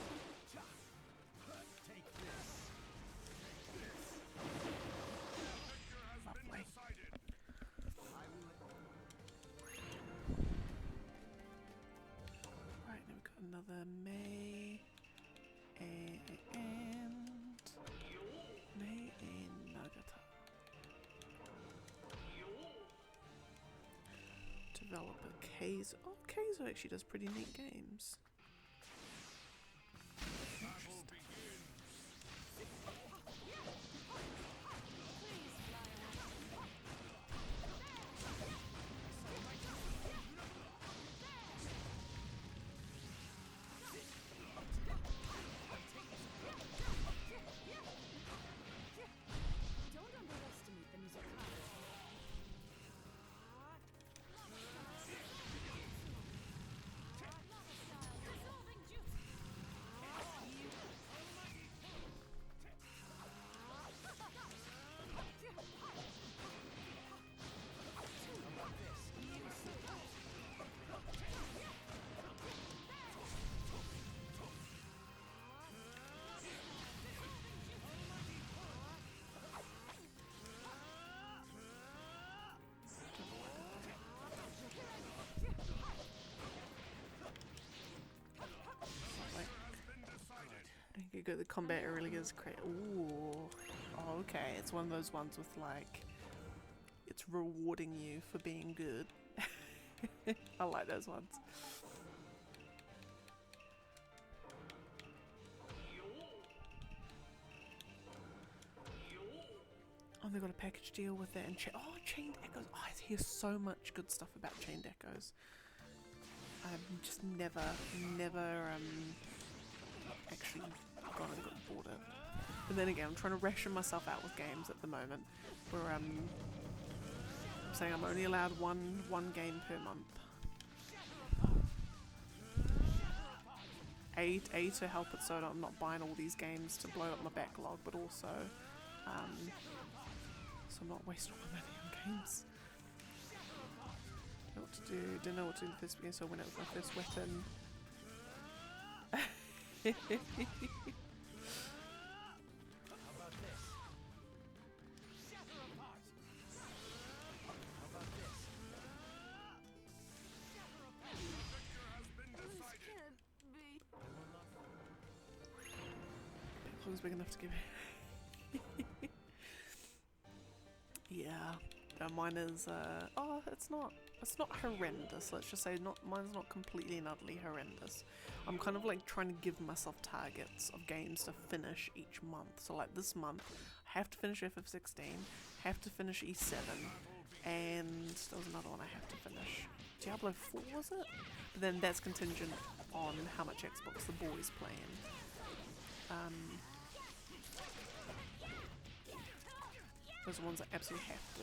Lovely. Right, now we've got another May and Nagata. Developer Keizo. Oh, Keizo actually does pretty neat games. Good, the combat really is great. Ooh, oh, okay. It's one of those ones with like, it's rewarding you for being good. I like those ones. Oh, they got a package deal with that and Chained Echoes. Oh, I hear so much good stuff about Chained Echoes. I've just never actually gone and got bought it. But then again, I'm trying to ration myself out with games at the moment, where I'm saying I'm only allowed one game per month. A to help it so I'm not buying all these games to blow up my backlog, but also so I'm not wasting my money on games. Don't know what to do. Didn't know what to do in the first beginning, so I went out with my first weapon. Pickle's big enough to give it. Yeah. Mine is it's not horrendous, let's just say mine's not completely and utterly horrendous. I'm kind of like trying to give myself targets of games to finish each month. So like this month I have to finish FF16, have to finish E7, and there was another one I have to finish. Diablo 4 was it? But then that's contingent on how much Xbox the boys playing. Those are ones I absolutely have to.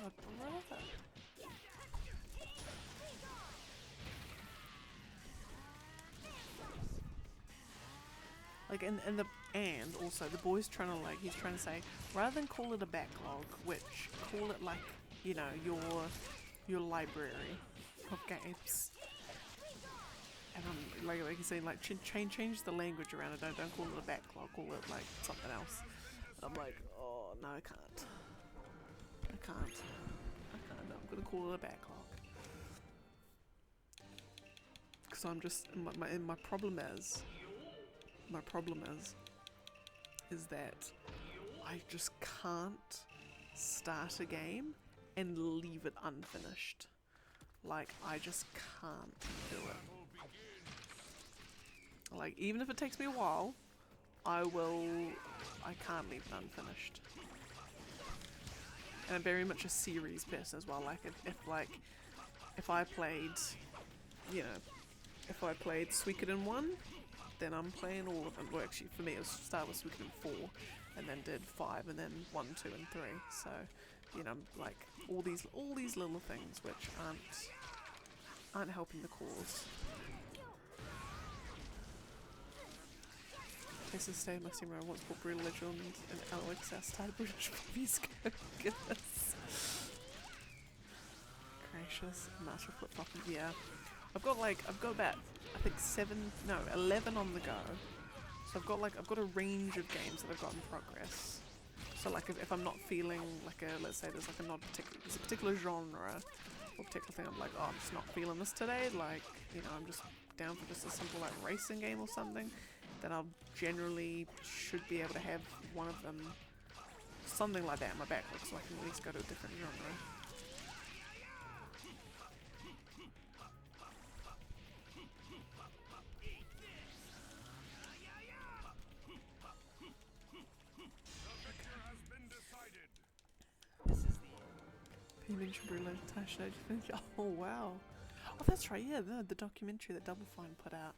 God, brother. Like and also the boy's trying to he's trying to say, rather than call it a backlog, which call it like, you know, your library of games. And I'm like he's saying like change the language around it. Don't call it a backlog, call it like something else. And I'm like, oh no, I can't. I'm gonna call it a backlog. Because I'm just my problem is that I just can't start a game and leave it unfinished. Like, I just can't do it. Like, even if it takes me a while, I can't leave it unfinished. And I'm very much a series person as well. Like, if I played, you know, if I played Suikoden 1, then I'm playing all of them. Well, actually, for me, it was start with Suikoden 4, and then did 5, and then 1, 2, and 3. So, you know, like all these little things which aren't helping the cause. Places to stay in my steam room once bought Brutal Legend and Alex started British movies. Goodness gracious, master flip flop. Yeah, I've got about I think 11 on the go. So I've got a range of games that I've got in progress. So like if I'm not feeling like let's say there's like a particular genre or particular thing, I'm like, oh, I'm just not feeling this today. Like, you know, I'm just down for just a simple like racing game or something. Then I'll generally should be able to have one of them, something like that in my backlog, so I can at least go to a different genre. You mentioned Bruno Tasha, did you think? Oh wow. Oh, that's right, yeah, the documentary that Double Fine put out.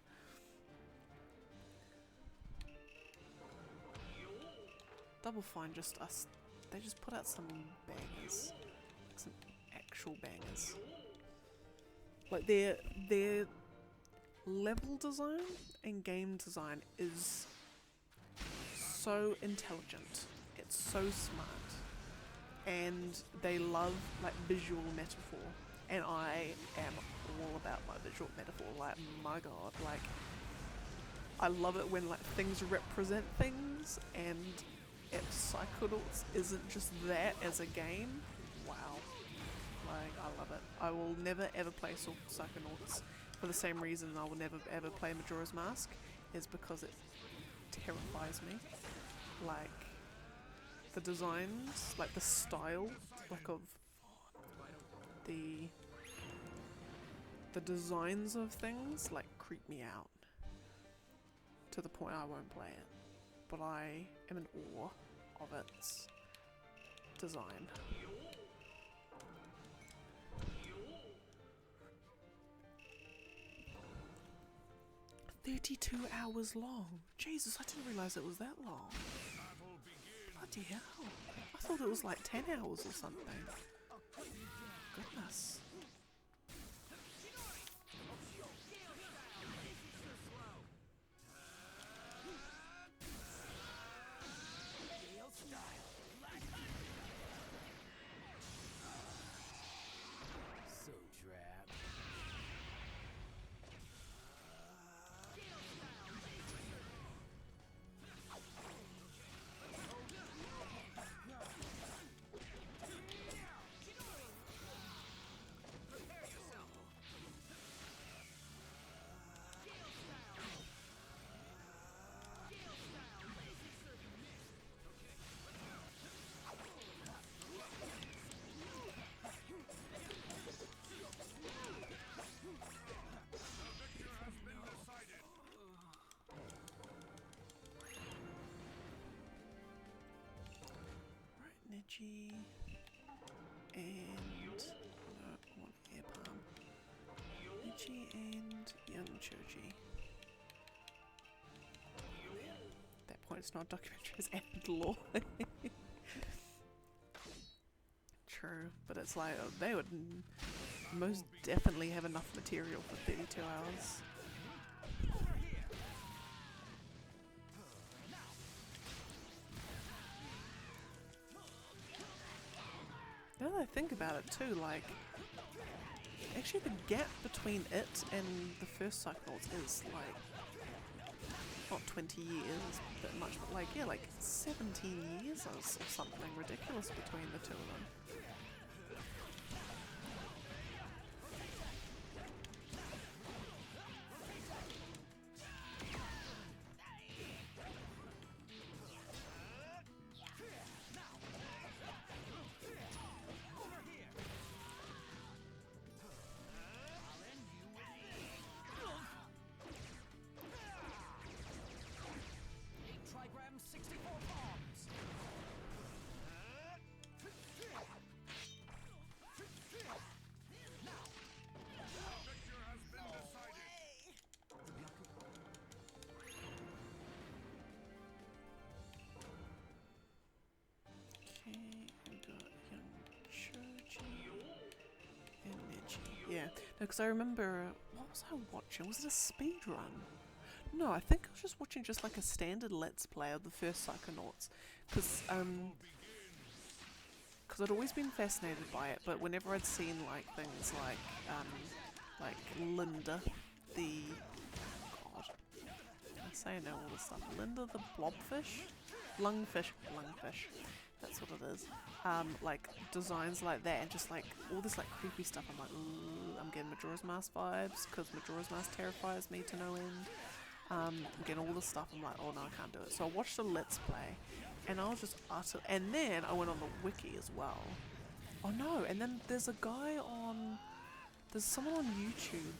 Double Fine they just put out some bangers. Like some actual bangers. Like their level design and game design is so intelligent. It's so smart. And they love like visual metaphor, and I am all about my visual metaphor. Like, my god, like I love it when like things represent things, and if Psychonauts isn't just that as a game, wow, like I love it. I will never ever play Psychonauts for the same reason I will never ever play Majora's Mask, is because it terrifies me. Like the designs, like the style, like of the designs of things, like creep me out to the point I won't play it. But I am in awe of its design. 32 hours long. Jesus, I didn't realise it was that long. Bloody hell. I thought it was like 10 hours or something. Goodness. So drab. Right, Neji. And... no, I want air palm. Neji and young Choji. At that point it's not documentary, it's added lore. True, but it's like, they would most definitely have enough material for 32 hours. Now that I think about it too, like, actually the gap between it and the first Psychonauts is like, not 20 years, but much, but like, yeah, like 17 years or something ridiculous between the two of them. Trigram 64 bombs. Okay, we got young Choji and Neji. Yeah, no, because I remember, what was I watching? Was it a speed run? No, I think I was just watching just like a standard Let's Play of the first Psychonauts, because I'd always been fascinated by it, but whenever I'd seen like things like Linda, the, God, I say I know all this stuff. Linda the blobfish, lungfish, that's what it is. Like designs like that, and just like all this like creepy stuff. I'm like, ooh, I'm getting Majora's Mask vibes, because Majora's Mask terrifies me to no end. I'm getting all this stuff. I'm like, oh no, I can't do it. So I watched a Let's Play, and I was just utter. And then I went on the wiki as well. Oh no! And then there's a guy on. There's someone on YouTube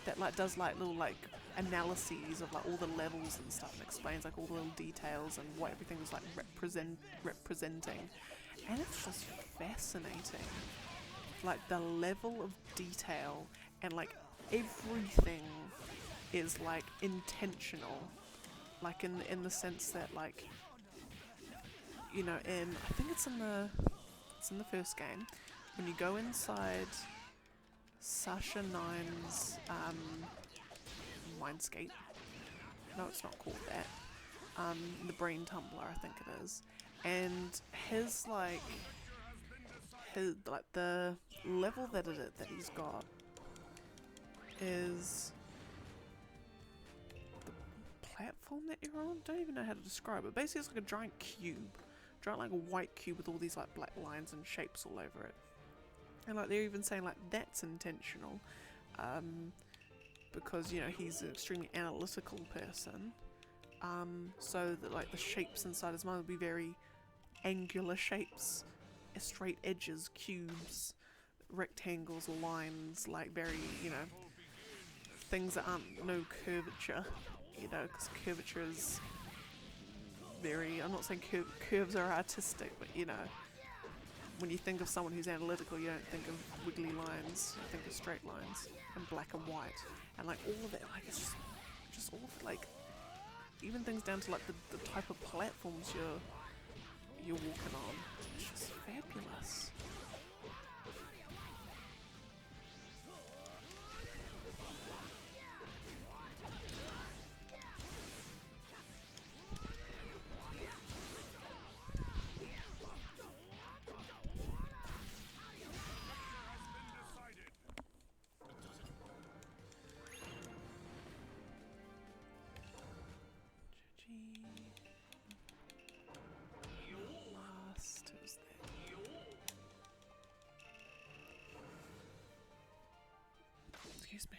that like does like little like analyses of like all the levels and stuff, and explains like all the little details and what everything was like representing. And it's just fascinating. Like the level of detail and like everything is like intentional, like in the sense that, like, you know, I think it's in the first game, when you go inside Sasha Nine's Mindscape. No, it's not called that. The Brain Tumbler, I think it is. And his the level that he's got is platform that you're on. Don't even know how to describe it. Basically, it's like a giant like a white cube with all these like black lines and shapes all over it. And like they're even saying like that's intentional, because, you know, he's an extremely analytical person. So that like the shapes inside his mind will be very angular shapes, straight edges, cubes, rectangles, lines, like very, you know, things that aren't no curvature. You know, because curvature is very, I'm not saying curves are artistic, but, you know, when you think of someone who's analytical, you don't think of wiggly lines, you think of straight lines and black and white, and like all of it, like it's just all of, like, even things down to like the type of platforms you're walking on. It's just fabulous. Last, who's that? Excuse me.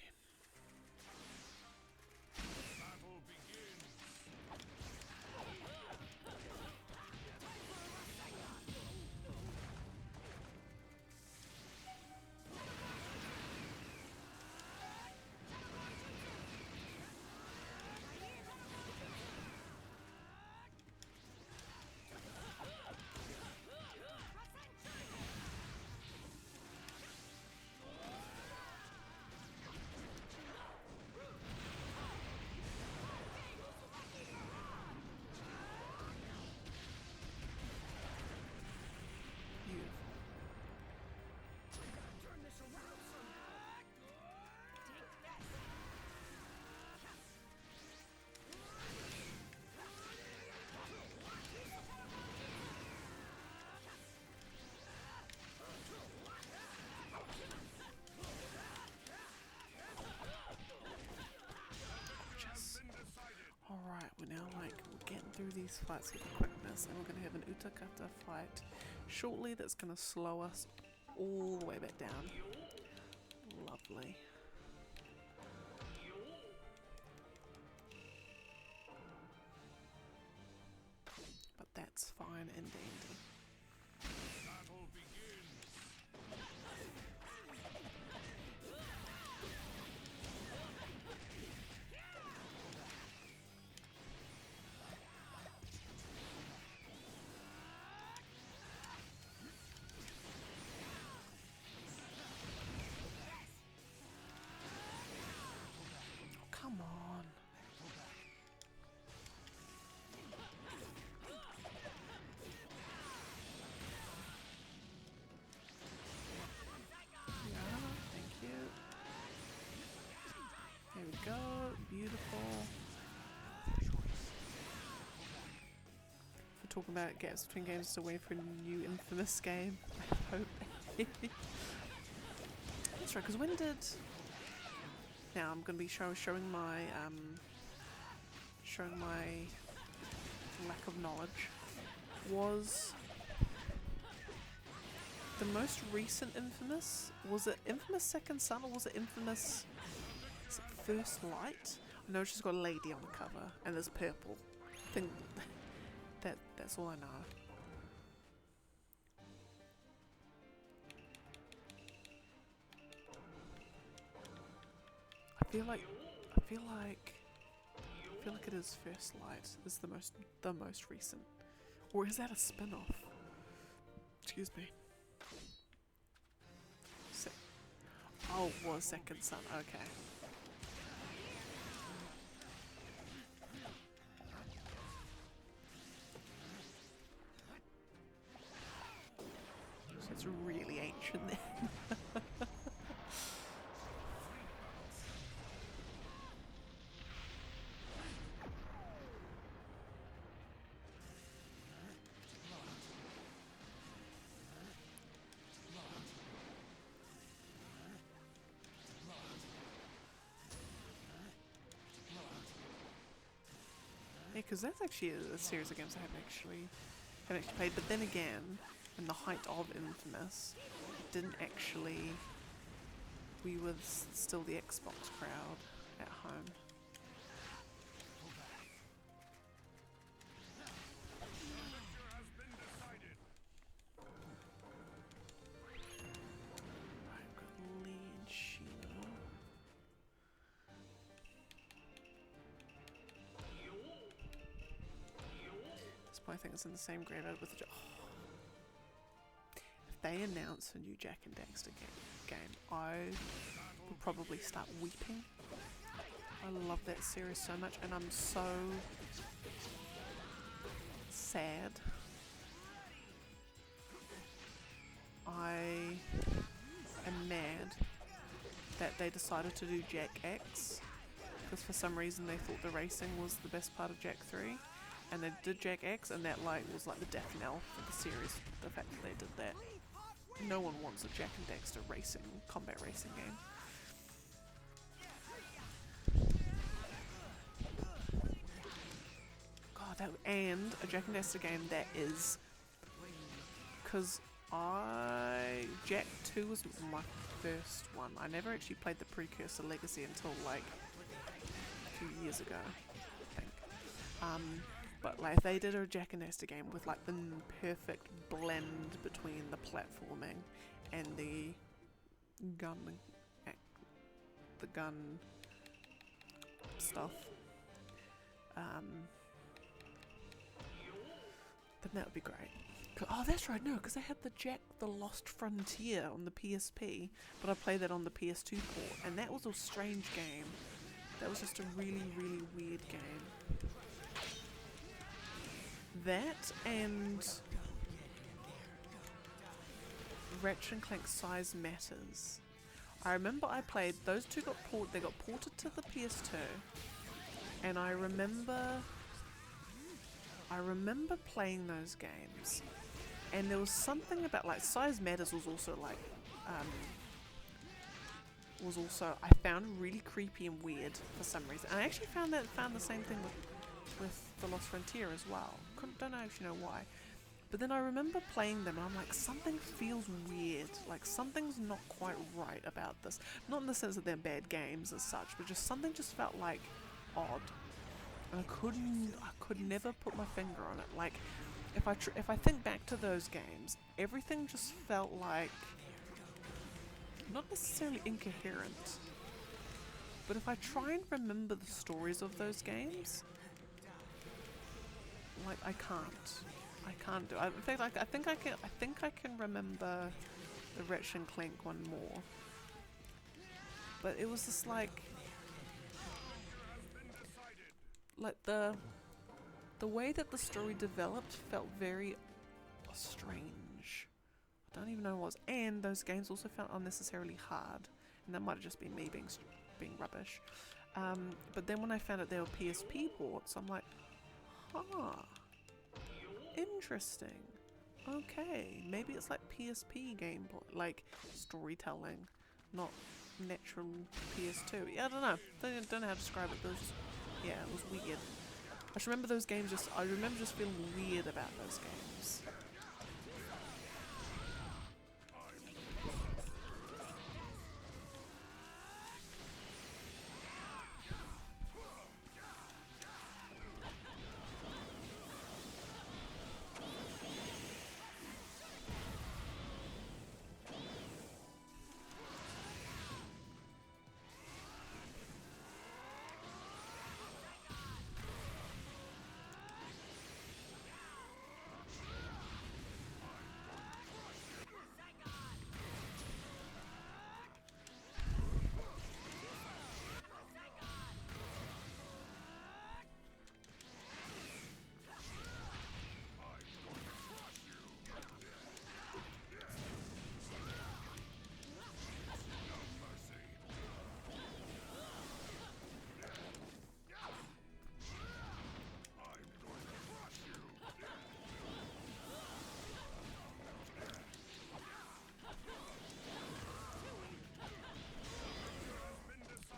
Alright, we're now like getting through these fights with quickness, and we're going to have an Utakata fight shortly that's going to slow us all the way back down. Lovely. But that's fine and dandy. Come on. Yeah, thank you. There we go. Beautiful. We're talking about gaps between games, still waiting for a new Infamous game. I hope. That's right, because when did... Now I'm going to be showing my lack of knowledge. Was the most recent Infamous, was it Infamous Second Son or was it Infamous, is it First Light? I know she's got a lady on the cover and there's purple. I think that's all I know. I feel like it is First Light is the most recent, or is that a spin-off? Excuse me. Oh, it was Second Son. Okay. So it's really ancient then. Yeah, because that's actually a series of games I haven't actually played. But then again, in the height of Infamous, it didn't actually. We were still the Xbox crowd at home. Right, I've got Lee and Sheila. I think it's in the same graveyard with the... If they announce a new Jack and Daxter game, I will probably start weeping. I love that series so much, and I'm so sad. I am mad that they decided to do Jack X, because for some reason they thought the racing was the best part of Jack 3, and they did Jack X, and that like was like the death knell for the series, the fact that they did that. No one wants a Jack and Daxter racing, combat racing game. God, and a Jack and Daxter game that is, because Jack 2 was my first one. I never actually played the precursor Legacy until like 2 years ago, I think. But like they did a Jack and Daxter game with like the perfect blend between the platforming and the gun stuff. Then that would be great. Oh, that's right, no, because I had the Jack the Lost Frontier on the PSP, but I played that on the PS2 port, and that was a strange game. That was just a really, really weird game. That and Ratchet and Clank Size Matters. I remember I played, those two got ported to the PS2, and I remember playing those games, and there was something about like Size Matters was also like I found really creepy and weird for some reason. And I actually found the same thing with The Lost Frontier as well. Don't actually know why. But then I remember playing them and I'm like, something feels weird. Like something's not quite right about this. Not in the sense that they're bad games as such, but just something just felt like odd. And I could never put my finger on it. Like if I think back to those games, everything just felt like not necessarily incoherent, but if I try and remember the stories of those games, like I can't do it. In fact, I think I can remember the Ratchet and Clank one more, but it was just like the way that the story developed felt very strange. I don't even know what it was. And those games also felt unnecessarily hard, and that might have just been me being rubbish. But then when I found out they were PSP ports, I'm like, interesting. Okay, maybe it's like PSP gameplay, like storytelling, not natural PS2. Yeah, I don't know. Don't know how to describe it. Yeah, it was weird. I just remember those games. I remember just feeling weird about those games.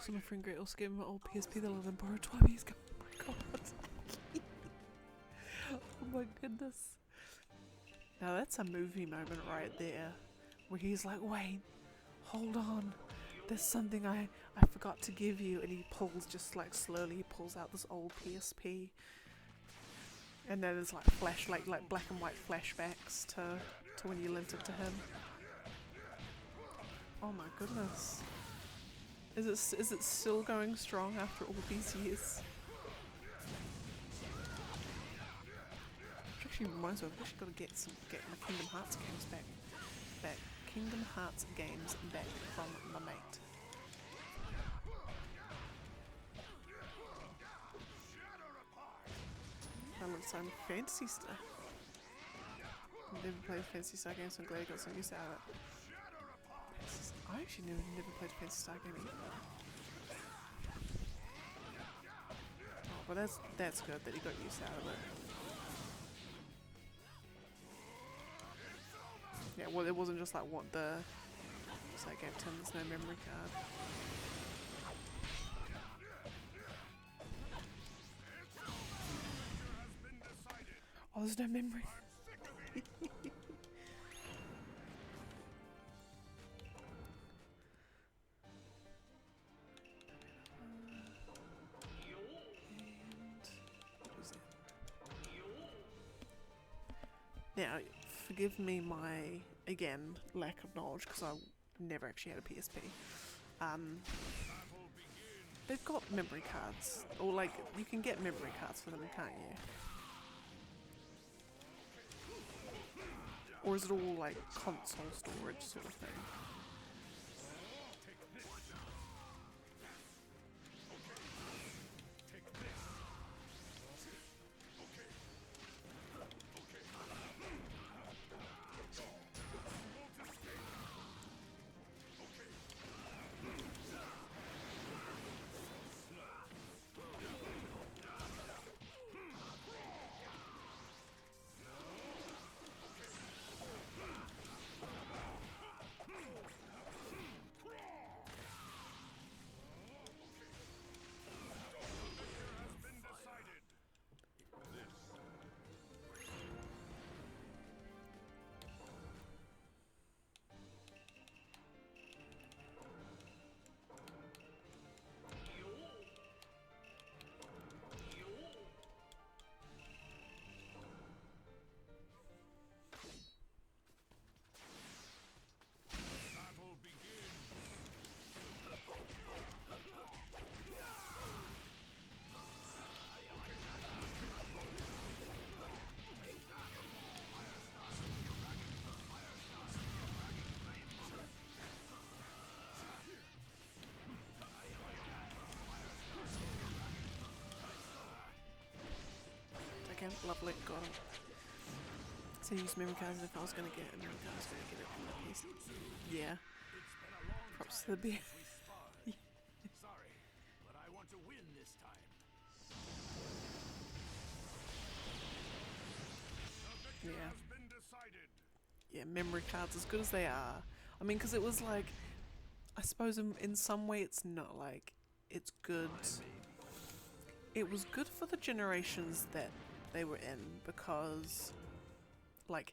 So my friend Gretel gave me my old PSP that I let him borrow 12 years ago. Oh my god. Oh my goodness. Now that's a movie moment right there, where he's like, wait, hold on, there's something I forgot to give you, and he pulls, just like slowly he pulls out this old PSP, and then there's like like black and white flashbacks to when you lent it to him. Oh my goodness. Is it still going strong after all these years? Which actually reminds me, I've actually got to get my Kingdom Hearts games back. Kingdom Hearts games back from my mate. I love some Fantasy Star. Never played Fantasy Star games, so I'm glad I got some use out of it. I actually never played a Fantasy Star game either. Oh, but that's good that he got use out of it. Yeah, well, it wasn't just like what the. It's like Game 10, there's no memory card. Oh, there's no memory. Now, forgive me my, again, lack of knowledge, because I never actually had a PSP. They've got memory cards, or like, you can get memory cards for them, can't you? Or is it all like console storage sort of thing? Okay, lovely, got it. So use memory cards if I was going to get a memory card, I was going to get it from the piece. Yeah. Props to the beer. Sorry, but I want to win this time. Yeah. Yeah, memory cards, as good as they are. I mean, because it was like, I suppose in some way it's not like, it's good. It was good for the generations that they were in, because like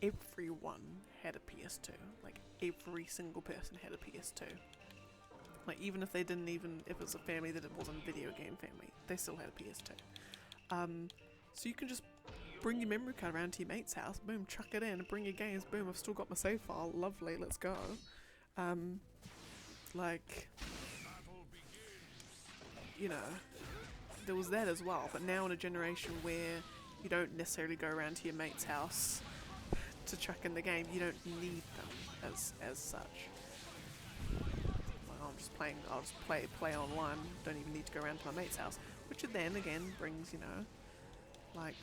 everyone had a PS2. Like every single person had a PS2. Like even if they didn't even, if it was a family that it wasn't a video game family, they still had a PS2. So you can just bring your memory card around to your mate's house, boom, chuck it in, bring your games, boom, I've still got my save file, lovely, let's go. Like, you know, there was that as well, but now in a generation where you don't necessarily go around to your mate's house to chuck in the game, you don't need them as such. Like, I'll just play online, don't even need to go around to my mate's house, which then again brings, you know, like,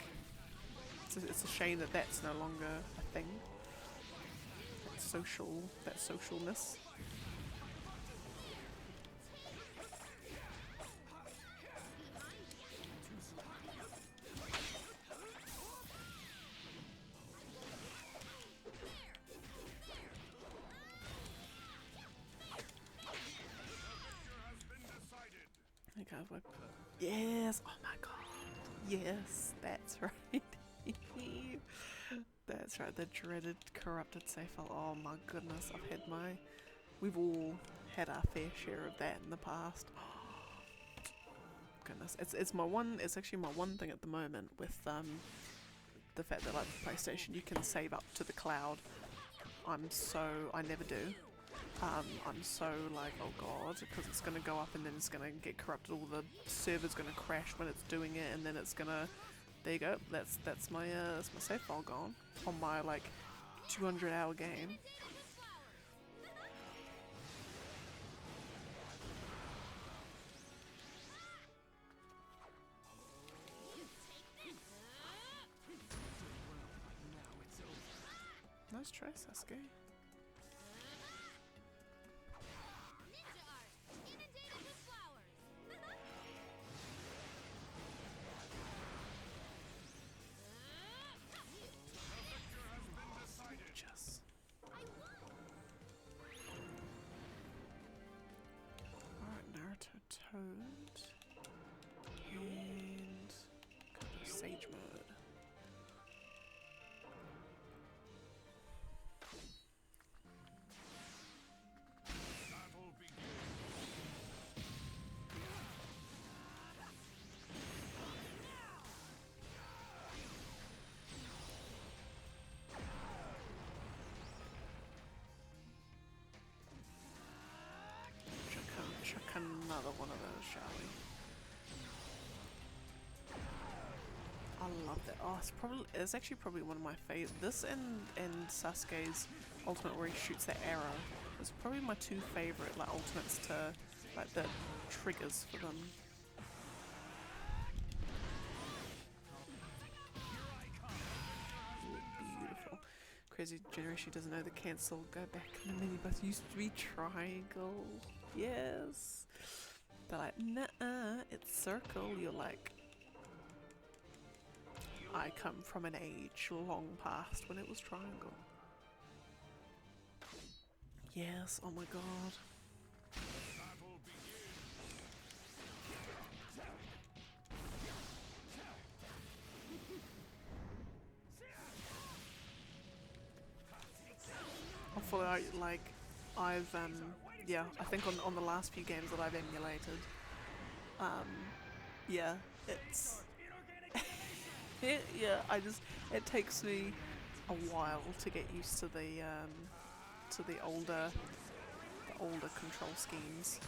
it's a shame that that's no longer a thing. That socialness. Okay, yes, oh my god, yes, that's right. That's right, the dreaded corrupted save file. Oh my goodness, we've all had our fair share of that in the past. Goodness, it's actually my one thing at the moment with the fact that like the PlayStation, you can save up to the cloud. I never do. I'm so like, oh god, because it's gonna go up and then it's gonna get corrupted, all the server's gonna crash when it's doing it, and then it's gonna, there you go, that's my save file gone on my like 200-hour game. Nice try, Sasuke. Ninja art, inundated with flowers. Just. Alright, Naruto Toad. And Sage Mode. Battle begins. Chuck another one of those, shall we? I love that. Oh, it's actually probably one of my favorite. This and Sasuke's ultimate where he shoots that arrow is probably my two favorite like ultimates to like the triggers for them. Beautiful. Crazy generation doesn't know the cancel. Go back in the mini bus used to be triangle. Yes. They're like, nah, it's circle. You're like, I come from an age long past when it was triangle. Yes, oh my god. Battle begins. Hopefully I've yeah, I think on the last few games that I've emulated, yeah, it's yeah, it takes me a while to get used to the older control schemes.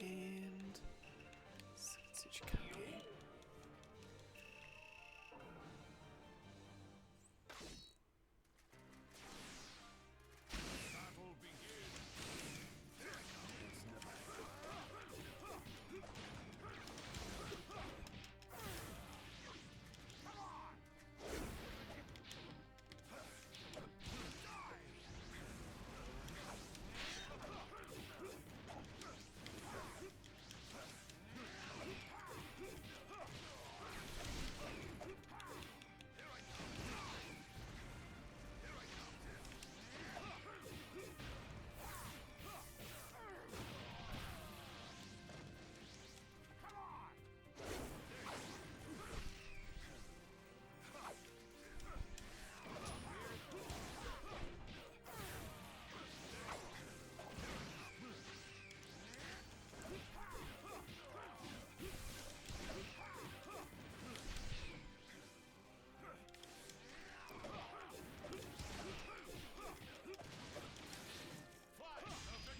And Tsuchikage. Battle begins.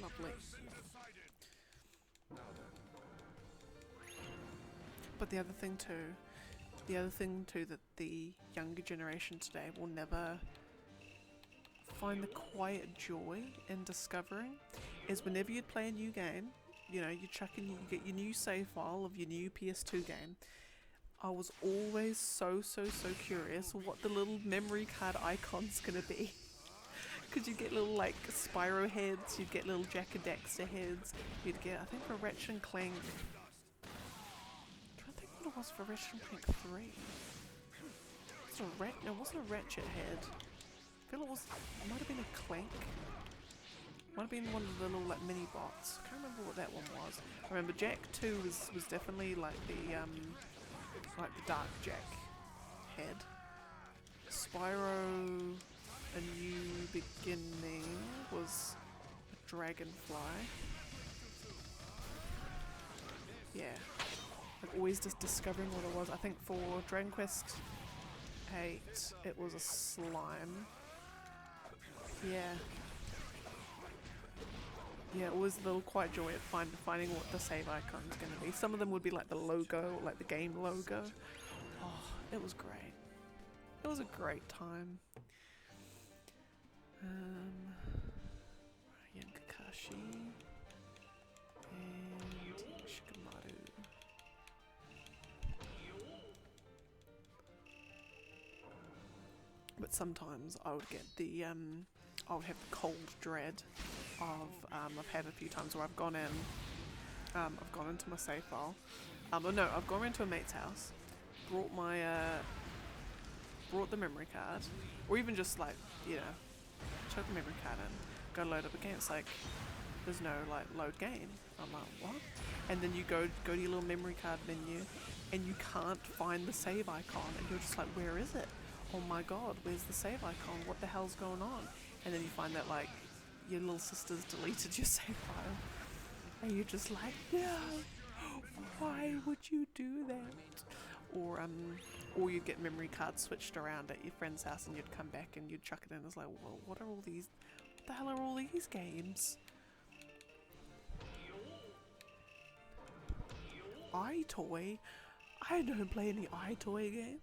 Lovely. Decided. But the other thing too that the younger generation today will never find the quiet joy in discovering is whenever you play a new game, you know, you get your new save file of your new PS2 game. I was always so curious what the little memory card icon's gonna be. Because you get little like Spyro heads, you'd get little Jack and Daxter heads, you'd get I think a Ratchet and Clank. I'm trying to think what it was for Ratchet and Clank 3. It wasn't a Ratchet head. I feel it might have been a Clank. Might have been one of the little like mini bots. I can't remember what that one was. I remember Jack 2 was definitely like the Dark Jack head. Spyro A New Beginning was a dragonfly. Yeah. Like always just discovering what it was. I think for Dragon Quest 8 it was a slime. Yeah. Yeah, it was a little quiet joy at finding what the save icon's gonna be. Some of them would be like the logo, like the game logo. Oh, it was great. It was a great time. Ryan Kakashi and Shikamaru. But sometimes I would get the I would have the cold dread of I've had a few times where I've gone into my save file. No, I've gone into a mate's house, brought my brought the memory card, or even just like, you know, chuck the memory card in, go load up a game. It's like there's no like load game. I'm like, what? And then you go to your little memory card menu, and you can't find the save icon, and you're just like, where is it? Oh my god, where's the save icon? What the hell's going on? And then you find that like your little sister's deleted your save file, and you're just like, no, why would you do that? Or you'd get memory cards switched around at your friend's house, and you'd come back and you'd chuck it in. It's like, well, what the hell are all these games? iToy? I don't play any iToy games.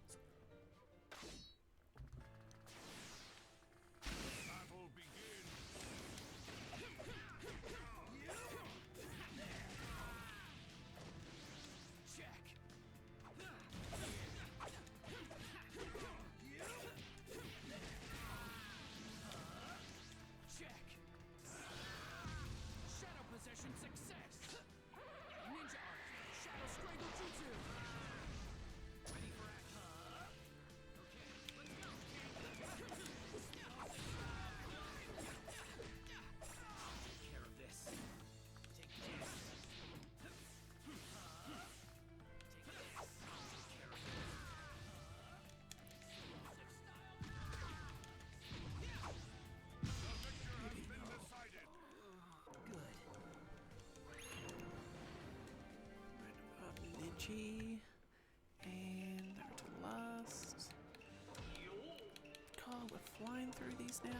And Naruto last. God, we're flying through these now.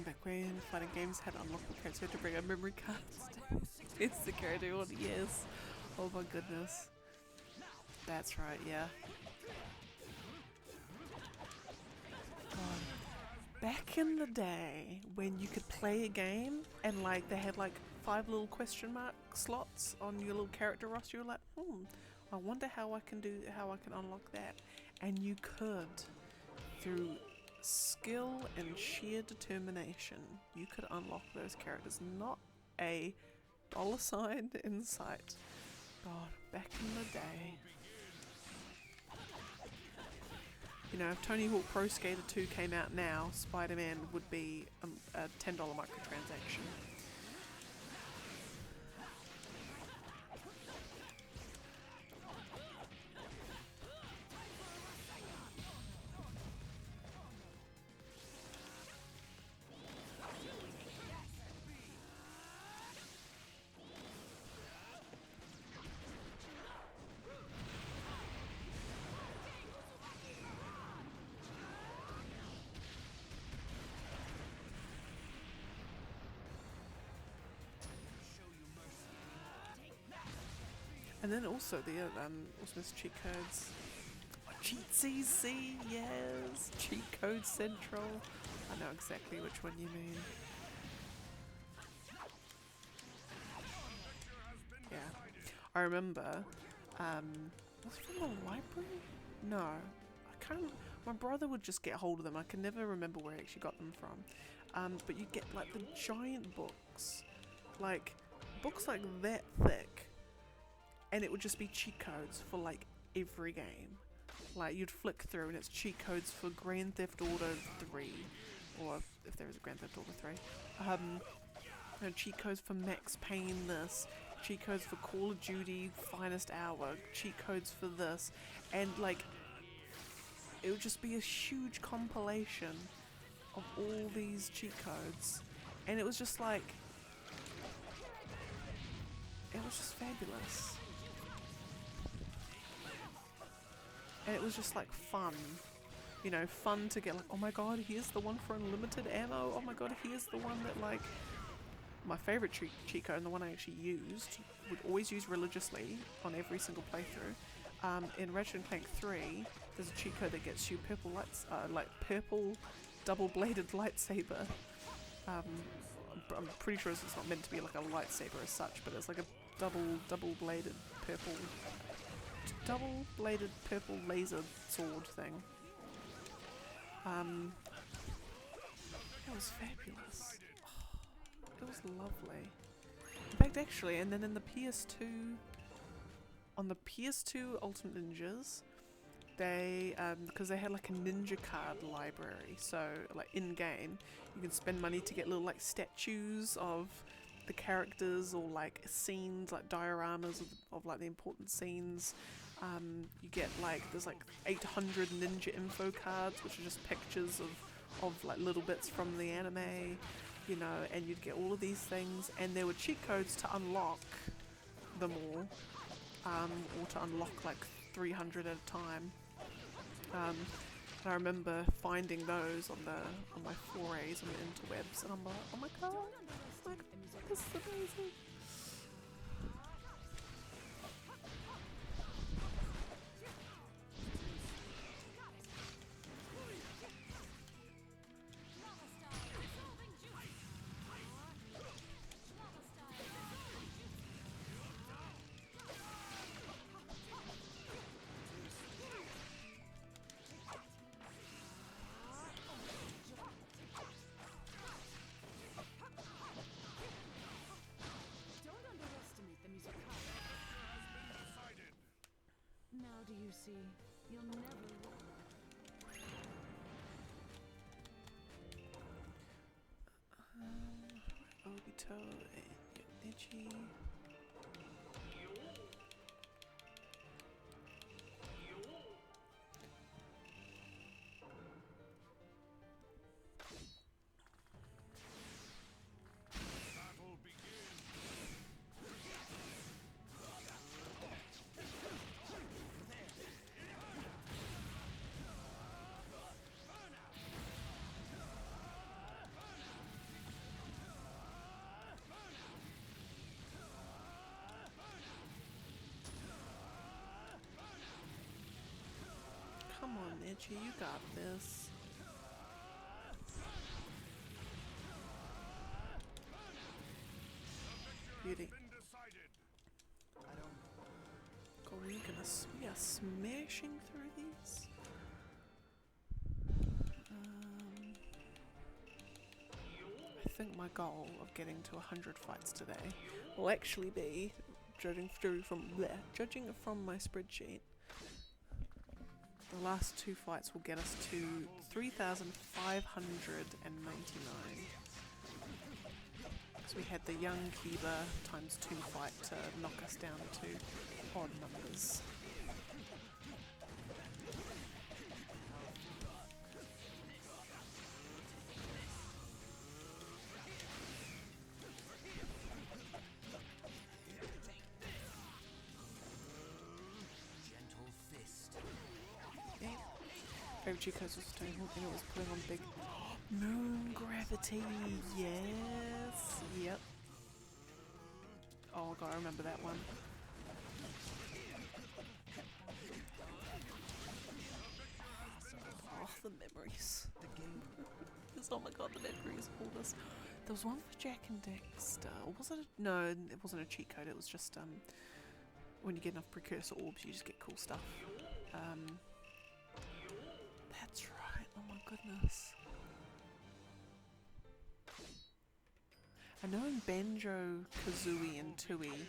Back when fighting games had unlockable characters, you had to bring up memory cards. It's the character one, yes. Oh my goodness. That's right, yeah. Back in the day when you could play a game and like they had like 5 little question mark slots on your little character roster, you're like, I wonder how I can unlock that. And you could, through skill and sheer determination, you could unlock those characters. Not a $sign in sight. God, back in the day. You know, if Tony Hawk Pro Skater 2 came out now, Spider-Man would be a $10 microtransaction. And then also the also cheat codes. Cheat CC, yes! Cheat code central. I know exactly which one you mean. Yeah. I remember Was it from the library? No. I can't. My brother would just get hold of them. I can never remember where he actually got them from. But you get like the giant books. Like, books like that thick. And it would just be cheat codes for like every game. Like, you'd flick through and it's cheat codes for Grand Theft Auto 3. Or if there is a Grand Theft Auto 3. And cheat codes for Max Payne this. Cheat codes for Call of Duty Finest Hour. Cheat codes for this. And like, it would just be a huge compilation of all these cheat codes. And it was just like, it was just fabulous. And it was just like fun. You know, fun to get like, oh my god, here's the one for unlimited ammo. Oh my god, here's the one that like, my favourite cheat code and the one I actually used, would always use religiously on every single playthrough. In Ratchet and Clank 3, there's a cheat code that gets you purple purple double-bladed lightsaber. I'm pretty sure it's not meant to be like a lightsaber as such, but it's like a double-bladed purple laser sword thing. It was fabulous. It was lovely. In fact, actually, and then in the PS2, on the PS2 Ultimate Ninjas, they, because they had like a ninja card library, so like in-game, you can spend money to get little like statues of the characters or like scenes, like dioramas of like the important scenes. You get like, there's like 800 ninja info cards, which are just pictures of like little bits from the anime, you know, and you'd get all of these things, and there were cheat codes to unlock them all, or to unlock like 300 at a time. And I remember finding those on my forays on the interwebs, and I'm like, oh my god, like, this is amazing. Now do you see? You'll never win. Obito and Ichi. Come on, Itchy, you got this. Beauty. God, we are smashing through these. I think my goal of getting to 100 fights today will actually be, judging from my spreadsheet, the last two fights will get us to 3,599. Because we had the young Kiba times 2 fight to knock us down to odd numbers. Favorite cheat codes was Tony Hawk, and it was putting on big moon gravity. Yes, yep. Oh god, I remember that one. Oh, the memories. Oh my god, the memories of all this. There was one for Jack and Dexter. Was it? No, it wasn't a cheat code. It was just when you get enough precursor orbs, you just get cool stuff. That's right. Oh my goodness. I know in Banjo, Kazooie, and Tooie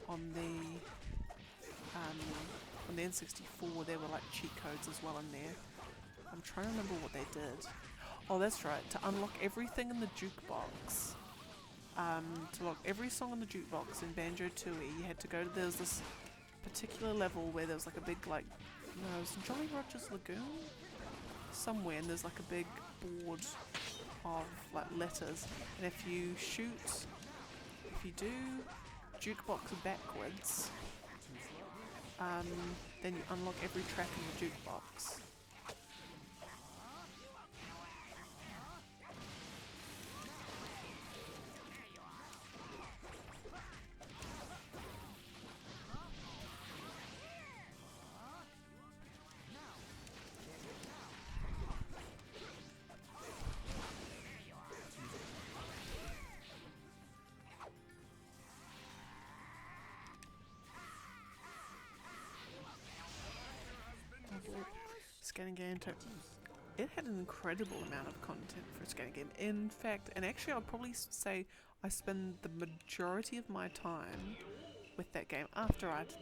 on the N64 there were like cheat codes as well in there. I'm trying to remember what they did. Oh, that's right. To unlock everything in the jukebox, to lock every song on the jukebox in Banjo Tooie, you had to go to, there was this particular level where there was like a big, like, no, it was in Jolly Roger's Lagoon? Somewhere, and there's like a big board of like letters, and if you do jukebox backwards, then you unlock every track in the jukebox. Skating game too. It had an incredible amount of content for a skating game. In fact, and actually I'd probably say I spend the majority of my time with that game after I'd,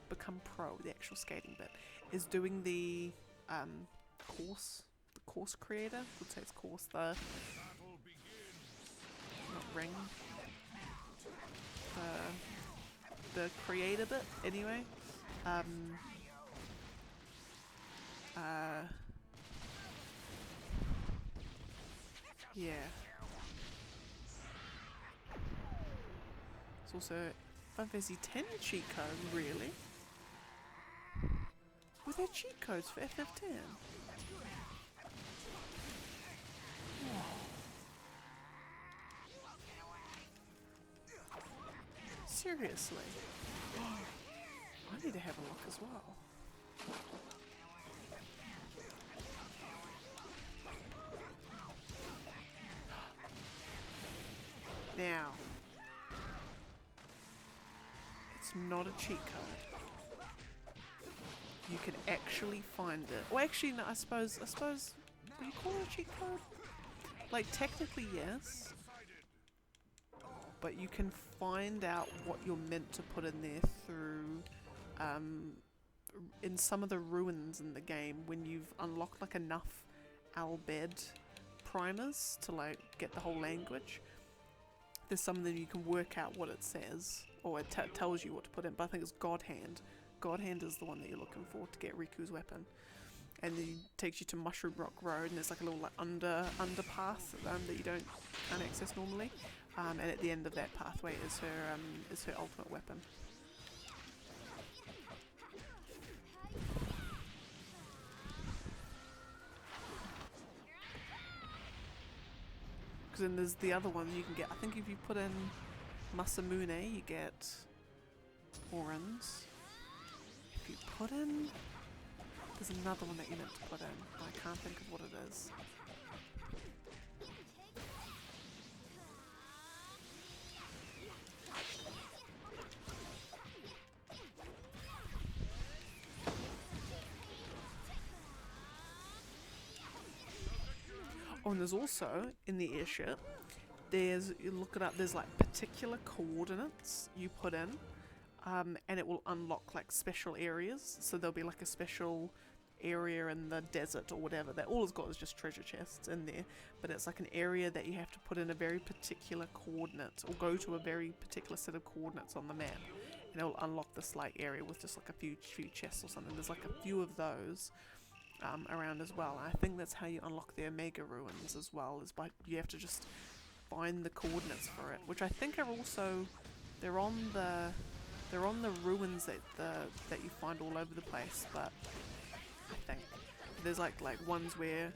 become pro, the actual skating bit, is doing the course creator. I would say it's course, not ring. The creator bit, anyway. Yeah. It's also Final Fantasy X cheat code, really? Were there cheat codes for FF10? Seriously? I need to have a look as well. Now, it's not a cheat code. You can actually find it. Well, actually, no, I suppose, would you call it a cheat code? Like, technically, yes. But you can find out what you're meant to put in there through, in some of the ruins in the game, when you've unlocked, like, enough Albed primers to, like, get the whole language. There's some of them you can work out what it says, or it tells you what to put in, but I think it's God Hand. God Hand is the one that you're looking for to get Riku's weapon. And then it takes you to Mushroom Rock Road, and there's like a little like underpath that you can't access normally. And at the end of that pathway is her ultimate weapon. Because then there's the other one you can get. I think if you put in Masamune, you get Orans. If you put in... There's another one that you're meant to put in. I can't think of what it is. Oh, and there's also, in the airship, you look it up, there's like particular coordinates you put in, and it will unlock like special areas. So there'll be like a special area in the desert or whatever that all it's got is just treasure chests in there, but it's like an area that you have to put in a very particular coordinate or go to a very particular set of coordinates on the map, and it will unlock this like area with just like a few chests or something. There's like a few of those around as well. I think that's how you unlock the Omega Ruins as well, is by you have to just find the coordinates for it, which I think are also they're on the ruins that you find all over the place. But I think there's like ones where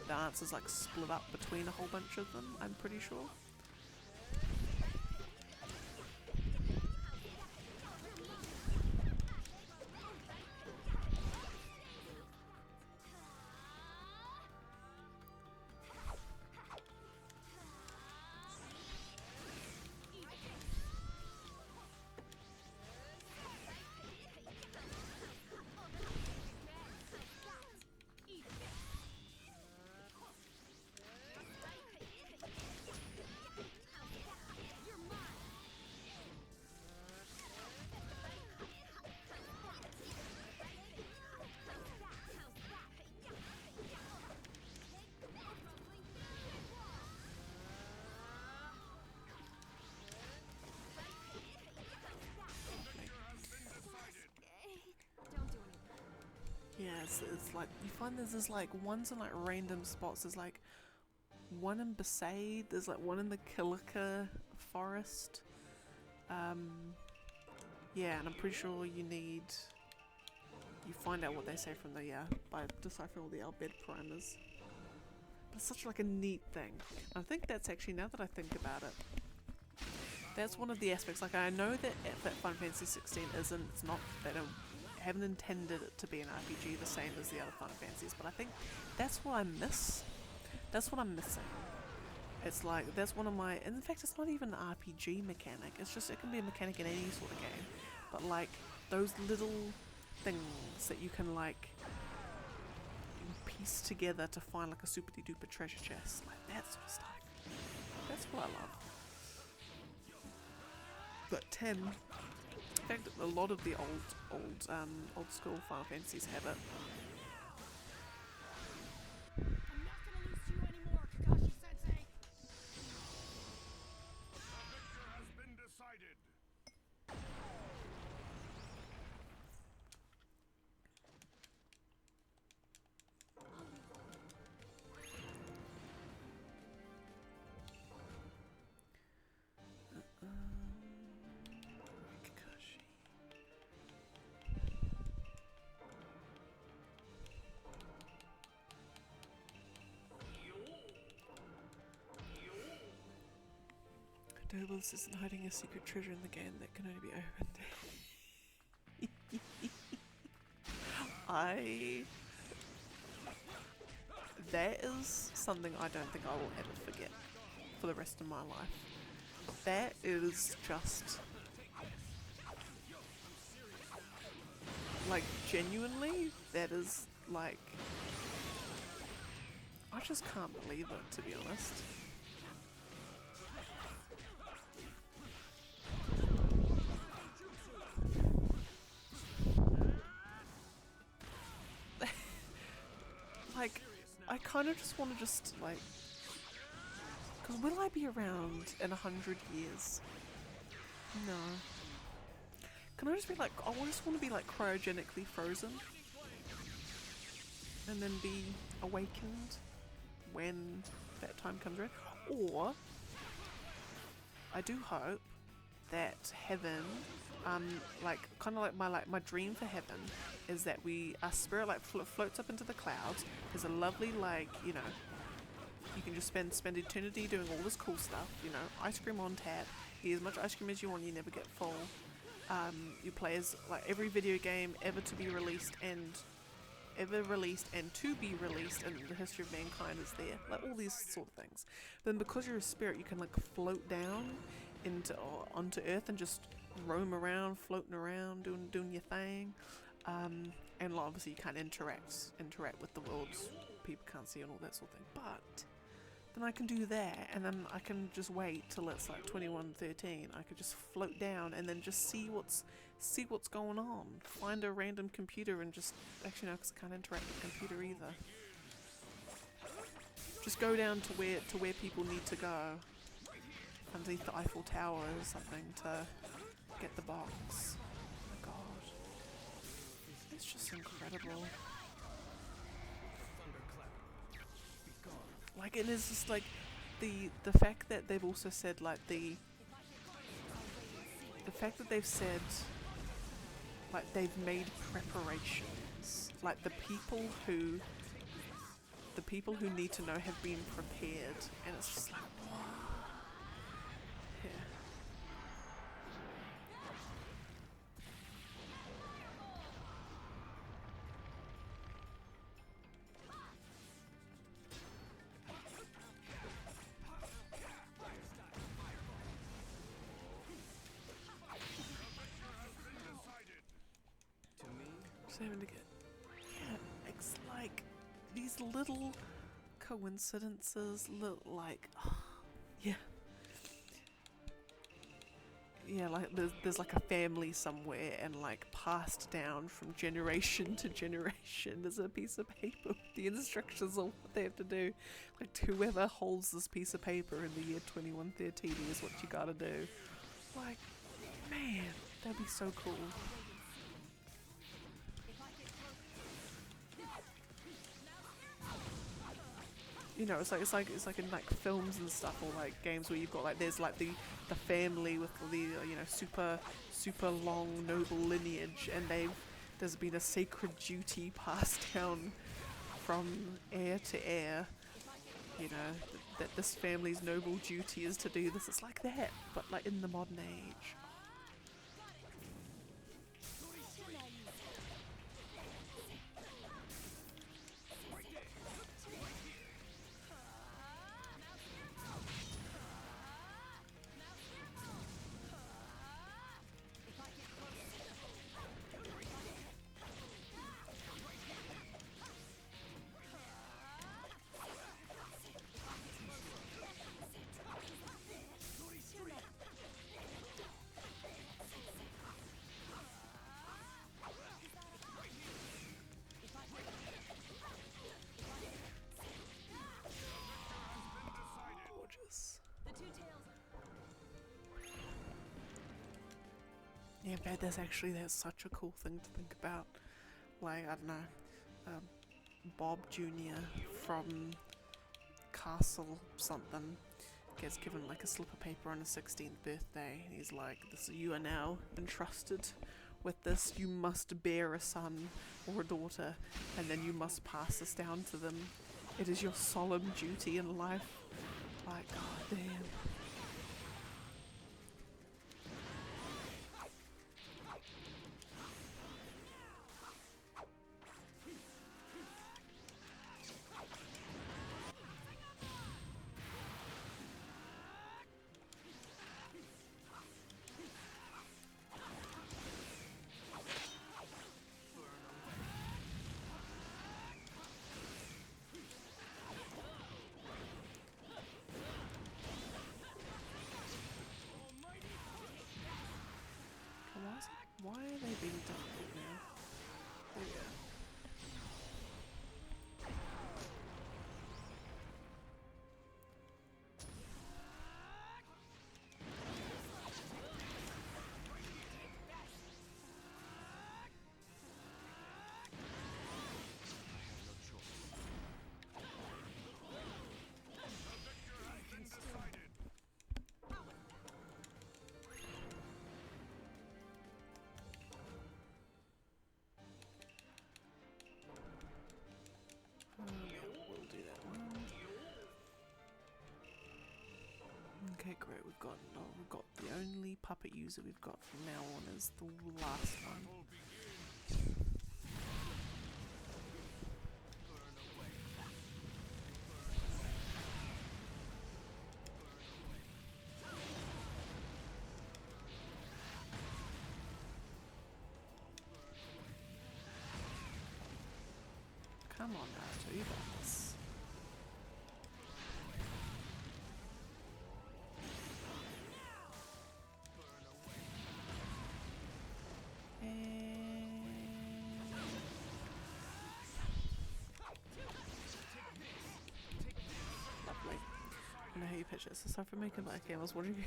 the answer's like split up between a whole bunch of them, I'm pretty sure. it's like you find there's like ones in like random spots. There's like one in Besaid, there's like one in the Kilika forest. Yeah, and I'm pretty sure you find out what they say from the by deciphering all the Albed primers. But it's such like a neat thing. I think that's actually, now that I think about it, that's one of the aspects. Like I know that Final Fantasy 16 it's not, they haven't intended it to be an RPG the same as the other Final Fantasies, but I think that's what I miss. That's what I'm missing. It's like, that's one of my, and in fact it's not even an RPG mechanic, it's just, it can be a mechanic in any sort of game, but like those little things that you can like piece together to find like a super duper treasure chest, like that sort of stuff. That's what I love. But 10, in fact a lot of the old school Final Fantasies have it. Dobos isn't hiding a secret treasure in the game that can only be opened. That is something I don't think I will ever forget for the rest of my life. That is just, like, genuinely, that is like, I just can't believe it, to be honest. Like, I kind of just want to just, like, because will I be around in 100 years? No. Can I just be like, I just want to be like cryogenically frozen and then be awakened when that time comes around? Or, I do hope that heaven, like, kind of like my dream for heaven is that our spirit like floats up into the clouds. There's a lovely, like, you know, you can just spend eternity doing all this cool stuff, you know, ice cream on tap, eat as much ice cream as you want, you never get full. You play as like every video game ever to be released and to be released in the history of mankind is there, like all these sort of things. Then because you're a spirit, you can like float down onto Earth and just roam around, floating around, doing your thing. And obviously you can't interact with the worlds, people can't see and all that sort of thing. But then I can do that, and then I can just wait till it's like 2113. I could just float down and then just see what's going on. Find a random computer and just, actually no, because I can't interact with the computer either. Just go down to where people need to go, underneath the Eiffel Tower or something, to get the box. Oh my god, it's just incredible. Like, it is just like the fact that they've also said, like, the fact that they've said, like, they've made preparations, like the people who need to know have been prepared, and it's just like, wow. Yeah. Having to get, yeah, it's like these little coincidences, like, yeah, like there's like a family somewhere, and like passed down from generation to generation, there's a piece of paper with the instructions on what they have to do. Like, whoever holds this piece of paper in the year 2113 is what you gotta do. Like, man, that'd be so cool. you know, it's like in like films and stuff, or like games where you've got like there's like the family with the you know super long noble lineage, and there's been a sacred duty passed down from heir to heir. You know that this family's noble duty is to do this. It's like that, but like in the modern age. Yeah, but that's such a cool thing to think about. Like, I don't know, Bob Jr. from Castle something gets given like a slip of paper on his 16th birthday. He's like, "This, you are now entrusted with this. You must bear a son or a daughter, and then you must pass this down to them. It is your solemn duty in life." Like, god damn. Why are they being difficult now? There we go. We'll do that one. Okay, great. We've got the only puppet user we've got from now on is the last one. Come on, Naruto, you got this. Lovely. I know how you pitch it, so sorry for making that. Okay, I was wondering.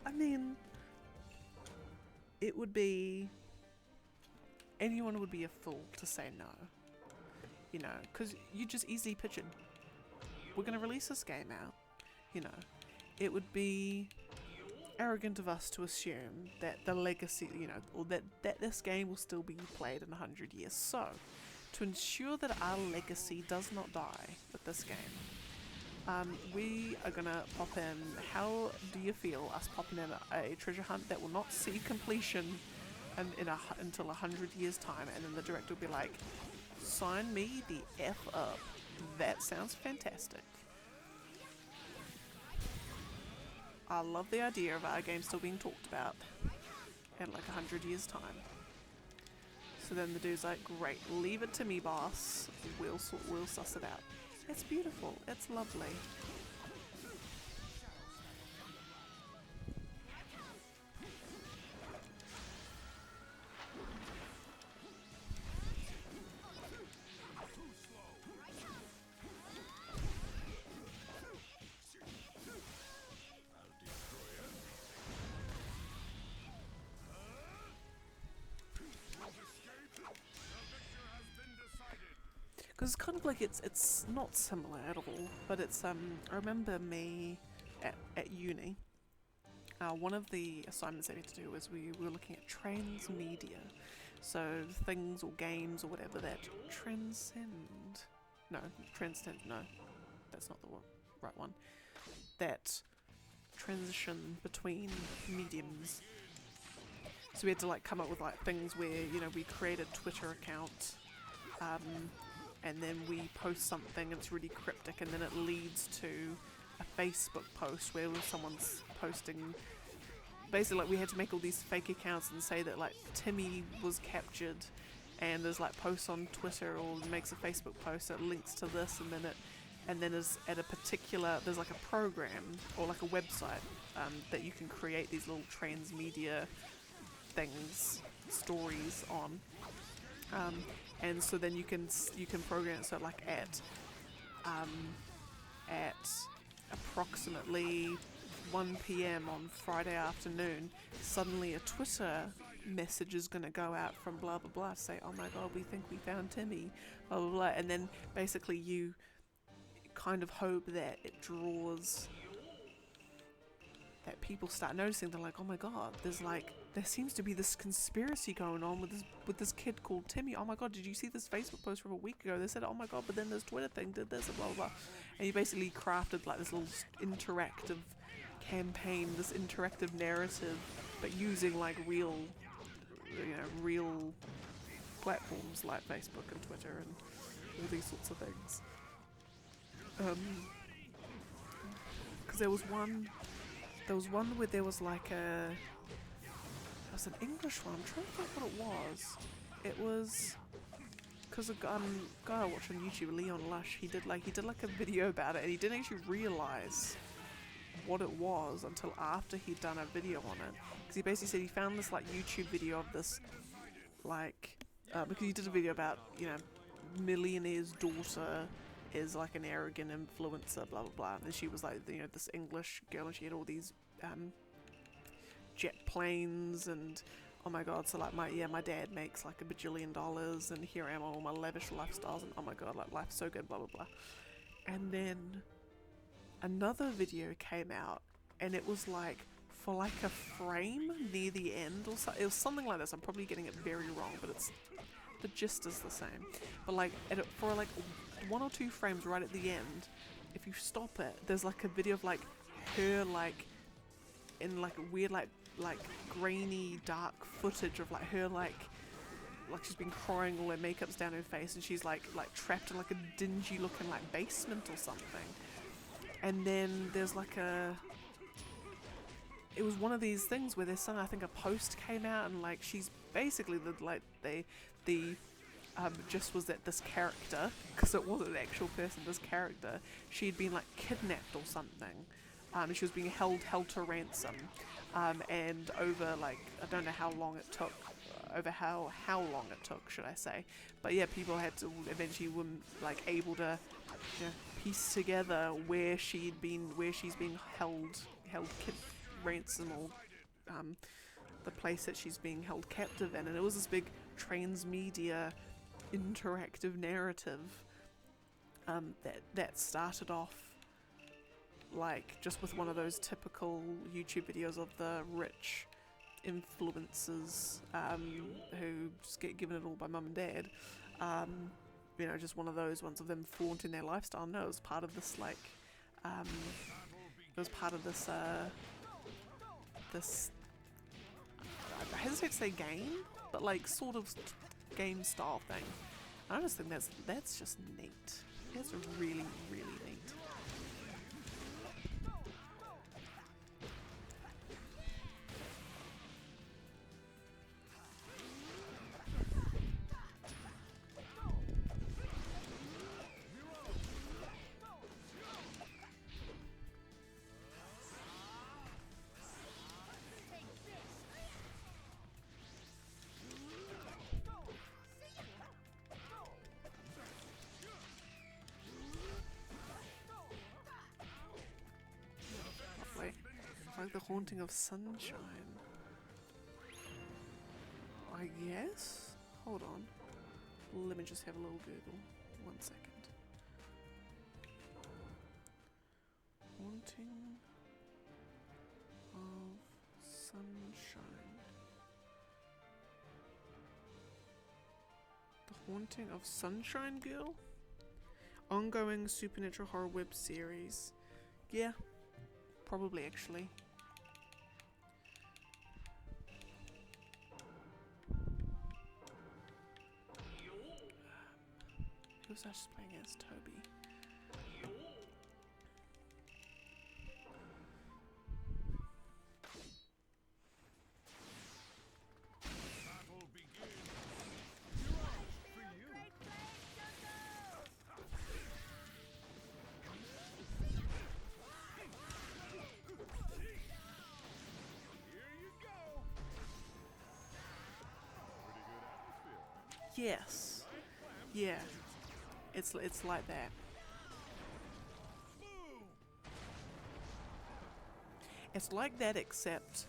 I mean, it would be. Anyone would be a fool to say no. You know, because you just easily pitch it. We're going to release this game out. You know, it would be arrogant of us to assume that the legacy, you know, or that this game will still be played in 100 years. So, to ensure that our legacy does not die with this game, we are gonna pop in. How do you feel us popping in a treasure hunt that will not see completion until 100 years time? And then the director will be like, "Sign me the F up." That sounds fantastic. I love the idea of our game still being talked about in like 100 years time. So then the dude's like, "Great, leave it to me, boss. We'll suss it out." It's beautiful. It's lovely. because it's kind of like it's not similar at all, but it's I remember me at uni. One of the assignments I had to do was we were looking at transmedia, so things or games or whatever that transcend. No, transcend. No, that's not the right one. That transition between mediums. So we had to like come up with like things where, you know, we create a Twitter account, and then we post something and it's really cryptic, and then it leads to a Facebook post where someone's posting. Basically, like we had to make all these fake accounts and say that like Timmy was captured, and there's like posts on Twitter or makes a Facebook post that links to this, and then is at a particular, there's like a program or like a website that you can create these little transmedia things, stories on, and so then you can program it so like at approximately 1 p.m. on Friday afternoon, suddenly a Twitter message is going to go out from blah blah blah to say, oh my god, we think we found Timmy, blah blah blah, and then basically you kind of hope that it draws, that people start noticing. They're like, oh my god, there seems to be this conspiracy going on with this kid called Timmy. Oh my god, did you see this Facebook post from a week ago? They said, oh my god, but then this Twitter thing did this and blah blah blah. And you basically crafted like this little interactive campaign, this interactive narrative, but using like real platforms like Facebook and Twitter and all these sorts of things. Because there was one where there was like it was an English one. I'm trying to think what it was. It was because a guy I watched on YouTube, Leon Lush, he did like a video about it, and he didn't actually realize what it was until after he'd done a video on it. Because he basically said he found this like YouTube video of this like because he did a video about, you know, millionaire's daughter is like an arrogant influencer, blah blah blah, and she was like, you know, this English girl, and she had all these jet planes, and oh my god, so like my dad makes like $1 bajillion, and here I am on all my lavish lifestyles, and oh my god, like life's so good, blah blah blah. And then another video came out, and it was like for like a frame near the end or so, it was something like this. I'm probably getting it very wrong, but the gist is the same. But like for like 1 or 2 frames right at the end, if you stop it, there's like a video of like her like in like a weird like grainy dark footage of like her like she's been crying, all her makeup's down her face, and she's like trapped in like a dingy looking like basement or something. And then there's like it was one of these things where there's some, I think a post came out, and like she's basically the just was that this character, because it wasn't an actual person, this character, she'd been like kidnapped or something, and she was being held to ransom, and over like, I don't know how long it took, how long it took, should I say, but yeah, people had to eventually were like able to, you know, piece together where she's been held ransom, or the place that she's being held captive in, and it was this big transmedia interactive narrative that started off like just with one of those typical YouTube videos of the rich influencers who just get given it all by mum and dad, you know, just one of those ones of them flaunting their lifestyle. No, it was part of this like this, I hesitate to say game, but like sort of game style thing. I just think that's just neat. That's really, really neat. Like the haunting of sunshine, I guess. Hold on, let me just have a little Google. 1 second. Haunting of Sunshine. The Haunting of Sunshine Girl? Ongoing supernatural horror web series. Yeah, probably actually. Who was I just playing as? Toby. Battle begins. You're up for you. Here you go. Pretty good atmosphere. Yes. Yeah. It's like that. Boom. It's like that except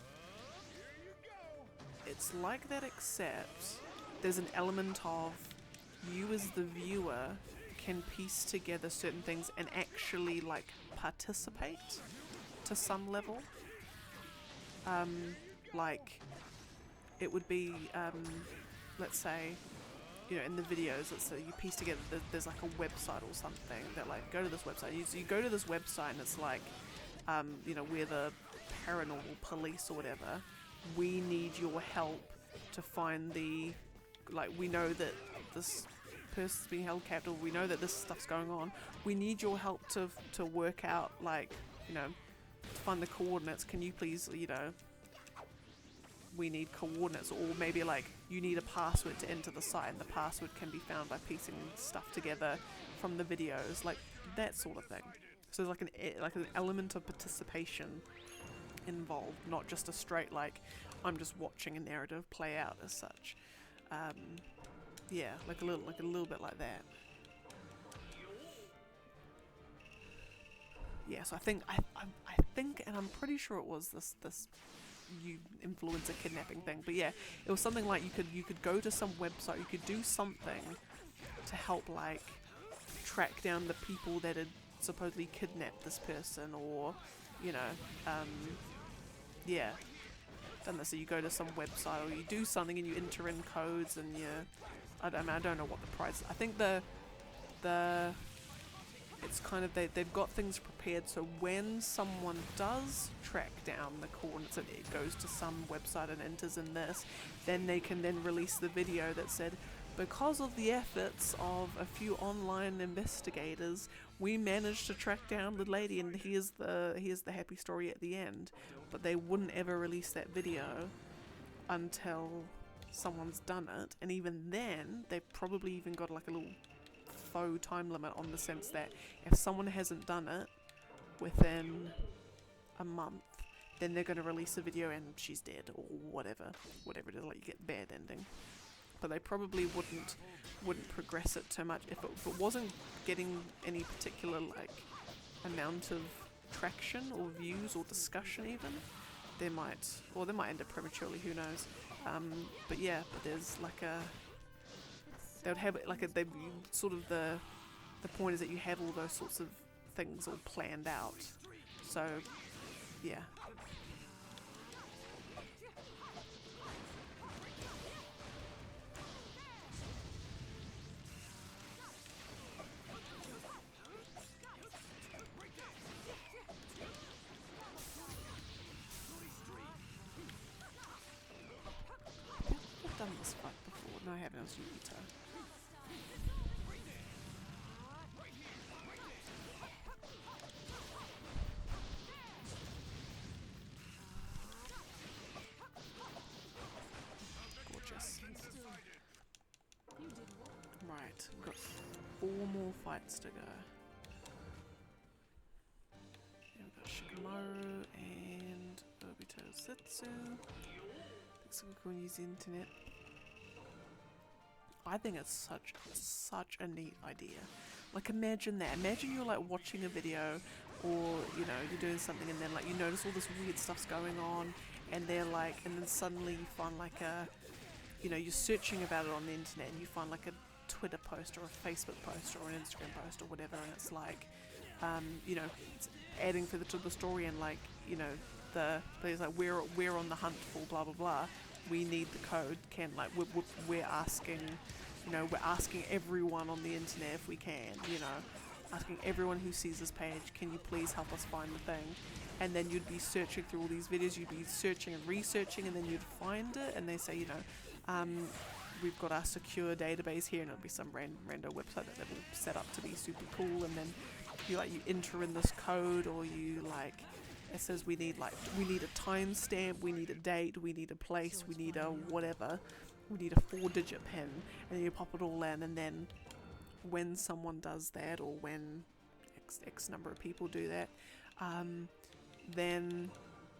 Here you go. it's like that except there's an element of you as the viewer can piece together certain things and actually like participate to some level. Like it would be let's say, you know, in the videos, let's say you piece together there's like a website or something that like go to this website. You go to this website and it's like, you know, we're the paranormal police or whatever. We need your help to find the, like, we know that this person's being held captive. We know that this stuff's going on. We need your help to work out, like, you know, to find the coordinates. Can you please, you know, we need coordinates, or maybe like you need a password to enter the site and the password can be found by piecing stuff together from the videos, like that sort of thing. So there's like an element of participation involved, not just a straight like I'm just watching a narrative play out as such. Yeah, like a little bit like that. Yeah, so I think and I'm pretty sure it was this you influencer kidnapping thing, but yeah, it was something like you could go to some website, you could do something to help like track down the people that had supposedly kidnapped this person, or you know, yeah, done this. So you go to some website or you do something and you enter in codes and you, I don't know what the price. I think the it's kind of they've got things prepared, so when someone does track down the coordinates and it goes to some website and enters in this, then they can then release the video that said, because of the efforts of a few online investigators, we managed to track down the lady, and here's the happy story at the end. But they wouldn't ever release that video until someone's done it, and even then they've probably even got like a little faux time limit on the sense that if someone hasn't done it within a month, then they're going to release a video and she's dead or whatever it is, like you get bad ending. But they probably wouldn't progress it too much if it wasn't getting any particular like amount of traction or views or discussion even. They might end it prematurely, who knows. But there's like they would have it like they sort of the point is that you have all those sorts of things all planned out. So yeah. I've done this fight before. No, I haven't. It was Yukito. Gorgeous. Right, we've got 4 more fights to go. Yeah, we've got Shikamaru and Obito Setsu. Looks like we can use the internet. I think it's such a neat idea. Like imagine that. Imagine you're like watching a video, or you know, you're doing something and then like you notice all this weird stuff's going on, and they're like, and then suddenly you find like a, you know, you're searching about it on the internet and you find like Twitter post or a Facebook post or an Instagram post or whatever, and it's like, you know, it's adding to the story, and like, you know, the player's like, we're on the hunt for blah blah blah. We need the code. Can like we're asking, you know, we're asking everyone on the internet if we can, you know, asking everyone who sees this page, can you please help us find the thing? And then you'd be searching through all these videos, you'd be searching and researching, and then you'd find it, and they say, you know, we've got our secure database here, and it'll be some random website that they've all set up to be super cool, and then you enter in this code, or you like, it says we need a timestamp, we need a date, we need a place, we need a whatever, we need a 4-digit pin, and then you pop it all in, and then when someone does that, or when X number of people do that, then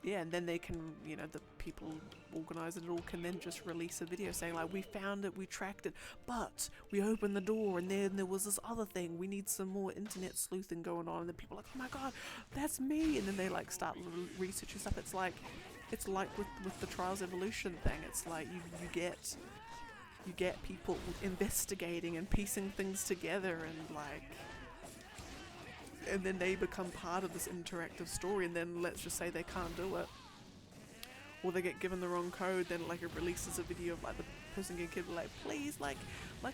yeah, and then they can, you know, the people organising it all can then just release a video saying like, we found it, we tracked it, but we opened the door and then there was this other thing, we need some more internet sleuthing going on, and then people are like, oh my god, that's me, and then they like start researching stuff. It's like with the Trials Evolution thing, it's like you get people investigating and piecing things together, and like, and then they become part of this interactive story, and then let's just say they can't do it, or they get given the wrong code, then like it releases a video of like the person getting killed, like, please, like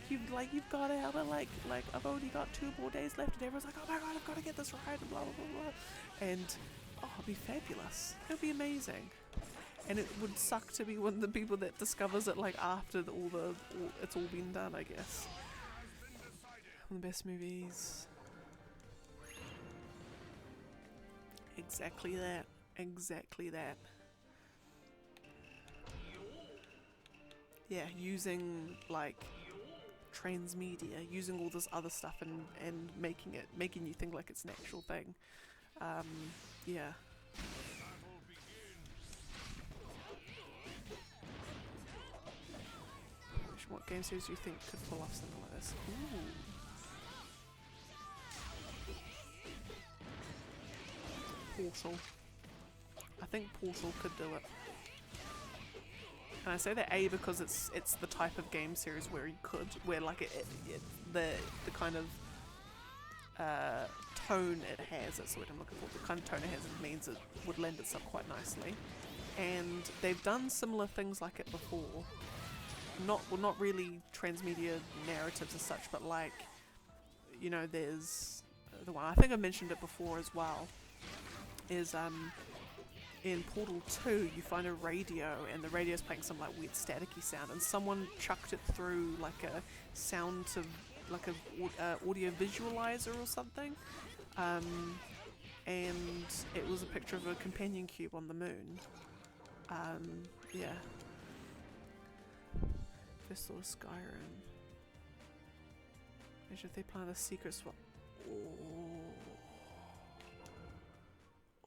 you've got out, but like I've already got 2 more days left, and everyone's like, oh my god, I've got to get this right, and blah blah blah blah, and oh, it'd be fabulous, it'd be amazing. And it would suck to be one of the people that discovers it like after it's all been done, I guess. One of the best movies. Exactly that. Exactly that. Yeah, using like transmedia, using all this other stuff and making you think like it's an actual thing. Yeah. What game series do you think could pull off something like this? Ooh. Portal. I think Portal could do it. And I say that A because it's the type of game series where you could, where like the kind of tone it has, that's what I'm looking for, the kind of tone it has, it means it would lend itself quite nicely. And they've done similar things like it before. Not really transmedia narratives as such, but like, you know, there's the one, I think I mentioned it before as well, is in Portal 2 you find a radio, and the radio's playing some like weird staticky sound, and someone chucked it through like a sound to like a audio visualizer or something, and it was a picture of a companion cube on the moon. Yeah. First saw Skyrim. Imagine if they planned a secret swap.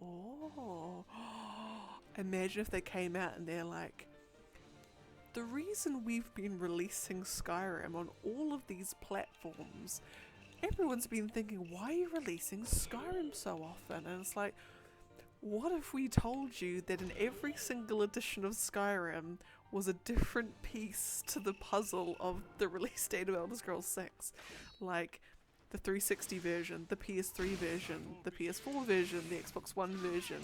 Oh. Imagine if they came out and they're like, the reason we've been releasing Skyrim on all of these platforms, everyone's been thinking, why are you releasing Skyrim so often? And it's like, what if we told you that in every single edition of Skyrim was a different piece to the puzzle of the release date of Elder Scrolls 6? Like the 360 version, the PS3 version, the PS4 version, the Xbox One version,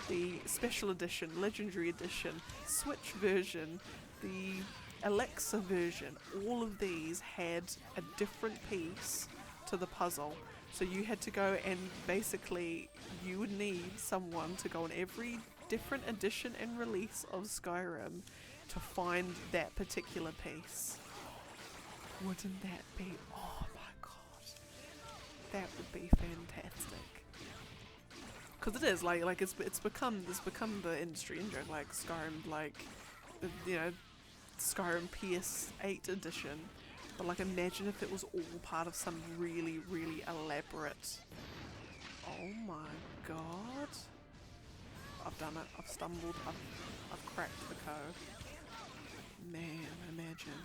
the Special Edition, Legendary Edition, Switch version, the Alexa version. All of these had a different piece to the puzzle. So you had to go and basically you would need someone to go on every different edition and release of Skyrim to find that particular piece. Wouldn't that be, oh my god, that would be fantastic. Because it is like it's become the industry in joke, like Skyrim, like, you know, Skyrim PS8 edition. But like, imagine if it was all part of some really, really elaborate. Oh my god. I've done it. I've stumbled. I've cracked the code. Man, imagine.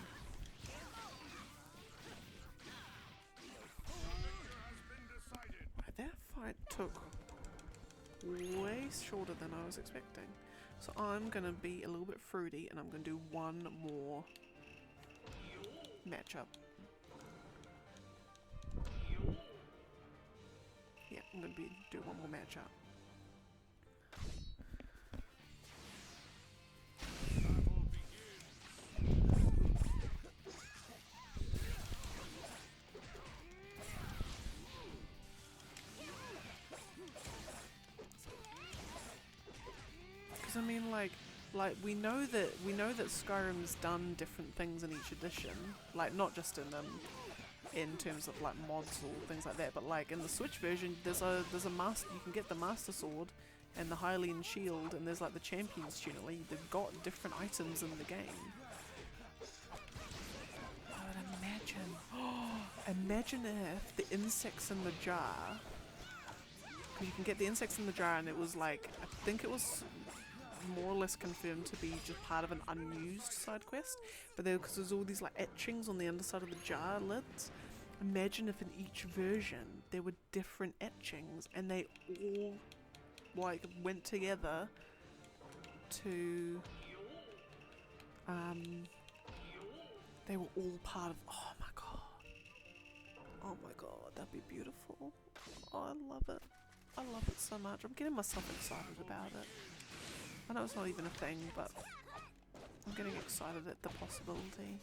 Right, that fight took way shorter than I was expecting. So I'm gonna be a little bit fruity and I'm gonna do one more matchup. I'm going to do one more matchup. Because I mean, like we know that Skyrim's done different things in each edition, like not just in terms of like mods or things like that, but like in the Switch version, there's a master. You can get the Master Sword and the Hylian Shield, and there's like the Champion's Tunic. Like, they've got different items in the game. But imagine if the insects in the jar. Because you can get the insects in the jar, and it was like, I think it was more or less confirmed to be just part of an unused side quest, but because there's all these like etchings on the underside of the jar lids. Imagine if in each version there were different etchings and they all like went together to they were all part of, oh my god, that'd be beautiful. Oh, I love it so much. I'm getting myself excited about it. I know it's not even a thing, but I'm getting excited at the possibility.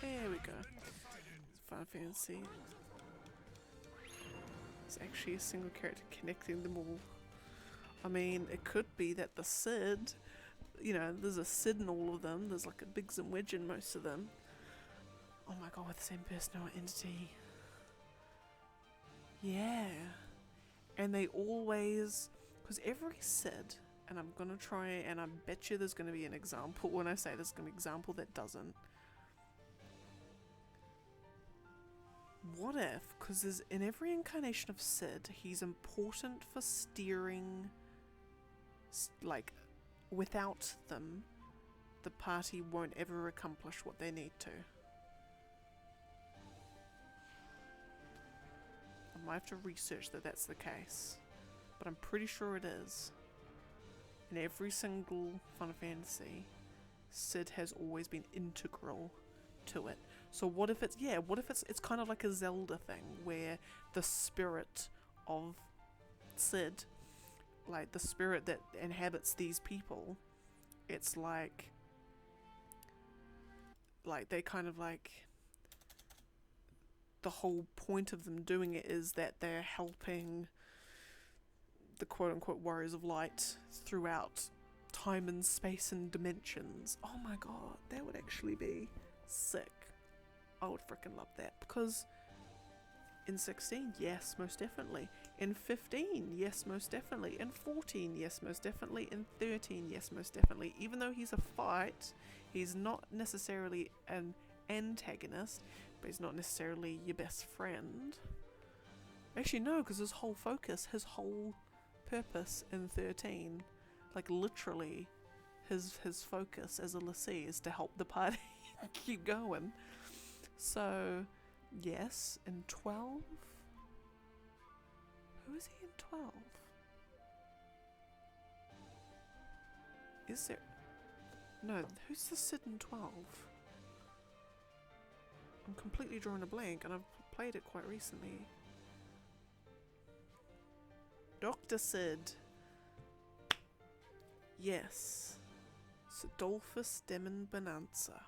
There we go. Final Fantasy. It's actually a single character connecting them all. I mean, it could be that the Cid, you know, there's a Cid in all of them. There's like a Biggs and Wedge in most of them. Oh my god, with the same personal entity. Yeah. And they always, because every Cid, and I'm gonna try, and I bet you there's gonna be an example, when I say there's gonna be an example that doesn't. What if, because there's in every incarnation of Cid, he's important for steering, like, without them, the party won't ever accomplish what they need to. I might have to research that that's the case, but I'm pretty sure it is. In every single Final Fantasy, Cid has always been integral to it. So what if it's, yeah, what if it's kind of like a Zelda thing, where the spirit of Cid, like the spirit that inhabits these people, it's like they kind of like, the whole point of them doing it is that they're helping the quote-unquote warriors of light throughout time and space and dimensions. Oh my god, that would actually be sick. I would freaking love that, because in 16, yes, most definitely. In 15, yes, most definitely. In 14, yes, most definitely. In 13, yes, most definitely. Even though he's a fight, he's not necessarily an antagonist, but he's not necessarily your best friend. Actually, no, because his whole focus, his whole purpose in 13, like literally, his focus as a lessee is to help the party keep going. So, yes, in 12? Who is he in 12? Is there... No, who's the Cid in 12? I'm completely drawing a blank, and I've played it quite recently. Dr. Cid. Yes. Sidolphus Demon Bonanza.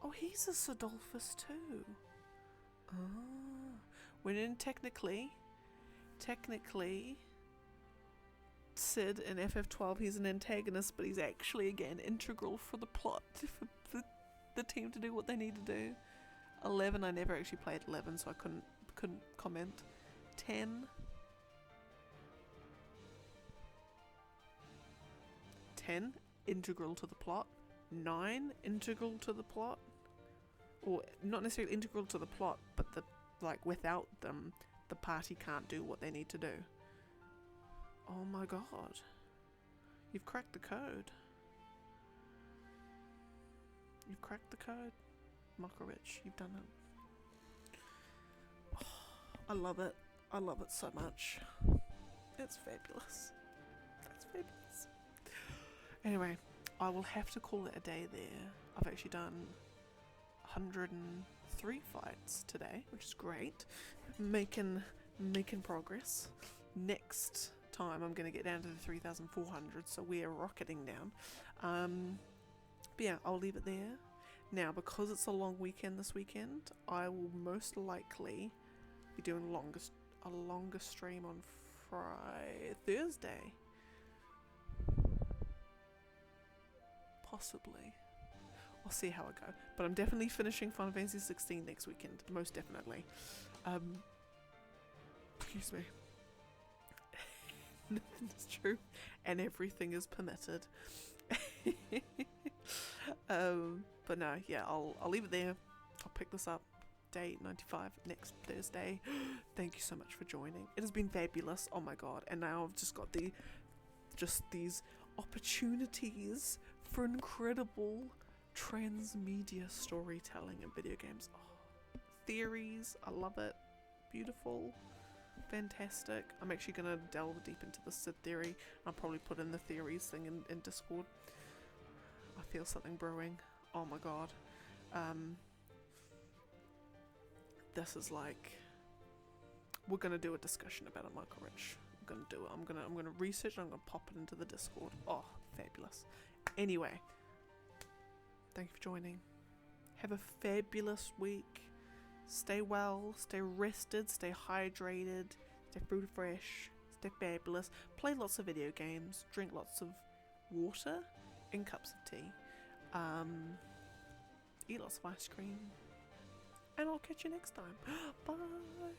Oh, he's a Sidolphus too. Ah, when in technically, Sid in FF12, he's an antagonist, but he's actually again integral for the plot, for the team to do what they need to do. 11, I never actually played 11, so I couldn't comment. 10. 10, integral to the plot. 9, integral to the plot. Or not necessarily integral to the plot, but without them, the party can't do what they need to do. Oh my god. You've cracked the code. You've cracked the code. Mokorich, you've done it. Oh, I love it. I love it so much. It's fabulous. It's fabulous. Anyway, I will have to call it a day there. I've actually done 103 fights today, which is great. Making progress. Next time I'm going to get down to the 3,400, so we are rocketing down. But yeah, I'll leave it there. Now, because it's a long weekend this weekend, I will most likely be doing a longer stream on Thursday. Possibly. I'll see how I go. But I'm definitely finishing Final Fantasy 16 next weekend. Most definitely. Excuse me. Nothing is true. And everything is permitted. But no, yeah, I'll leave it there. I'll pick this up. Day 95 next Thursday. Thank you so much for joining. It has been fabulous. Oh my god. And now I've just got these opportunities for incredible transmedia storytelling in video games. Oh, theories, I love it. Beautiful, fantastic. I'm actually gonna delve deep into the Sid theory. I'll probably put in the theories thing in Discord. I feel something brewing. Oh my god. This is like, we're gonna do a discussion about it, Michael Rich. I'm gonna do it. I'm gonna research. I'm gonna pop it into the Discord. Oh, fabulous. Anyway, thank you for joining. Have a fabulous week. Stay well, stay rested, stay hydrated, stay food fresh, stay fabulous. Play lots of video games, drink lots of water in cups of tea. Eat lots of ice cream. And I'll catch you next time. Bye.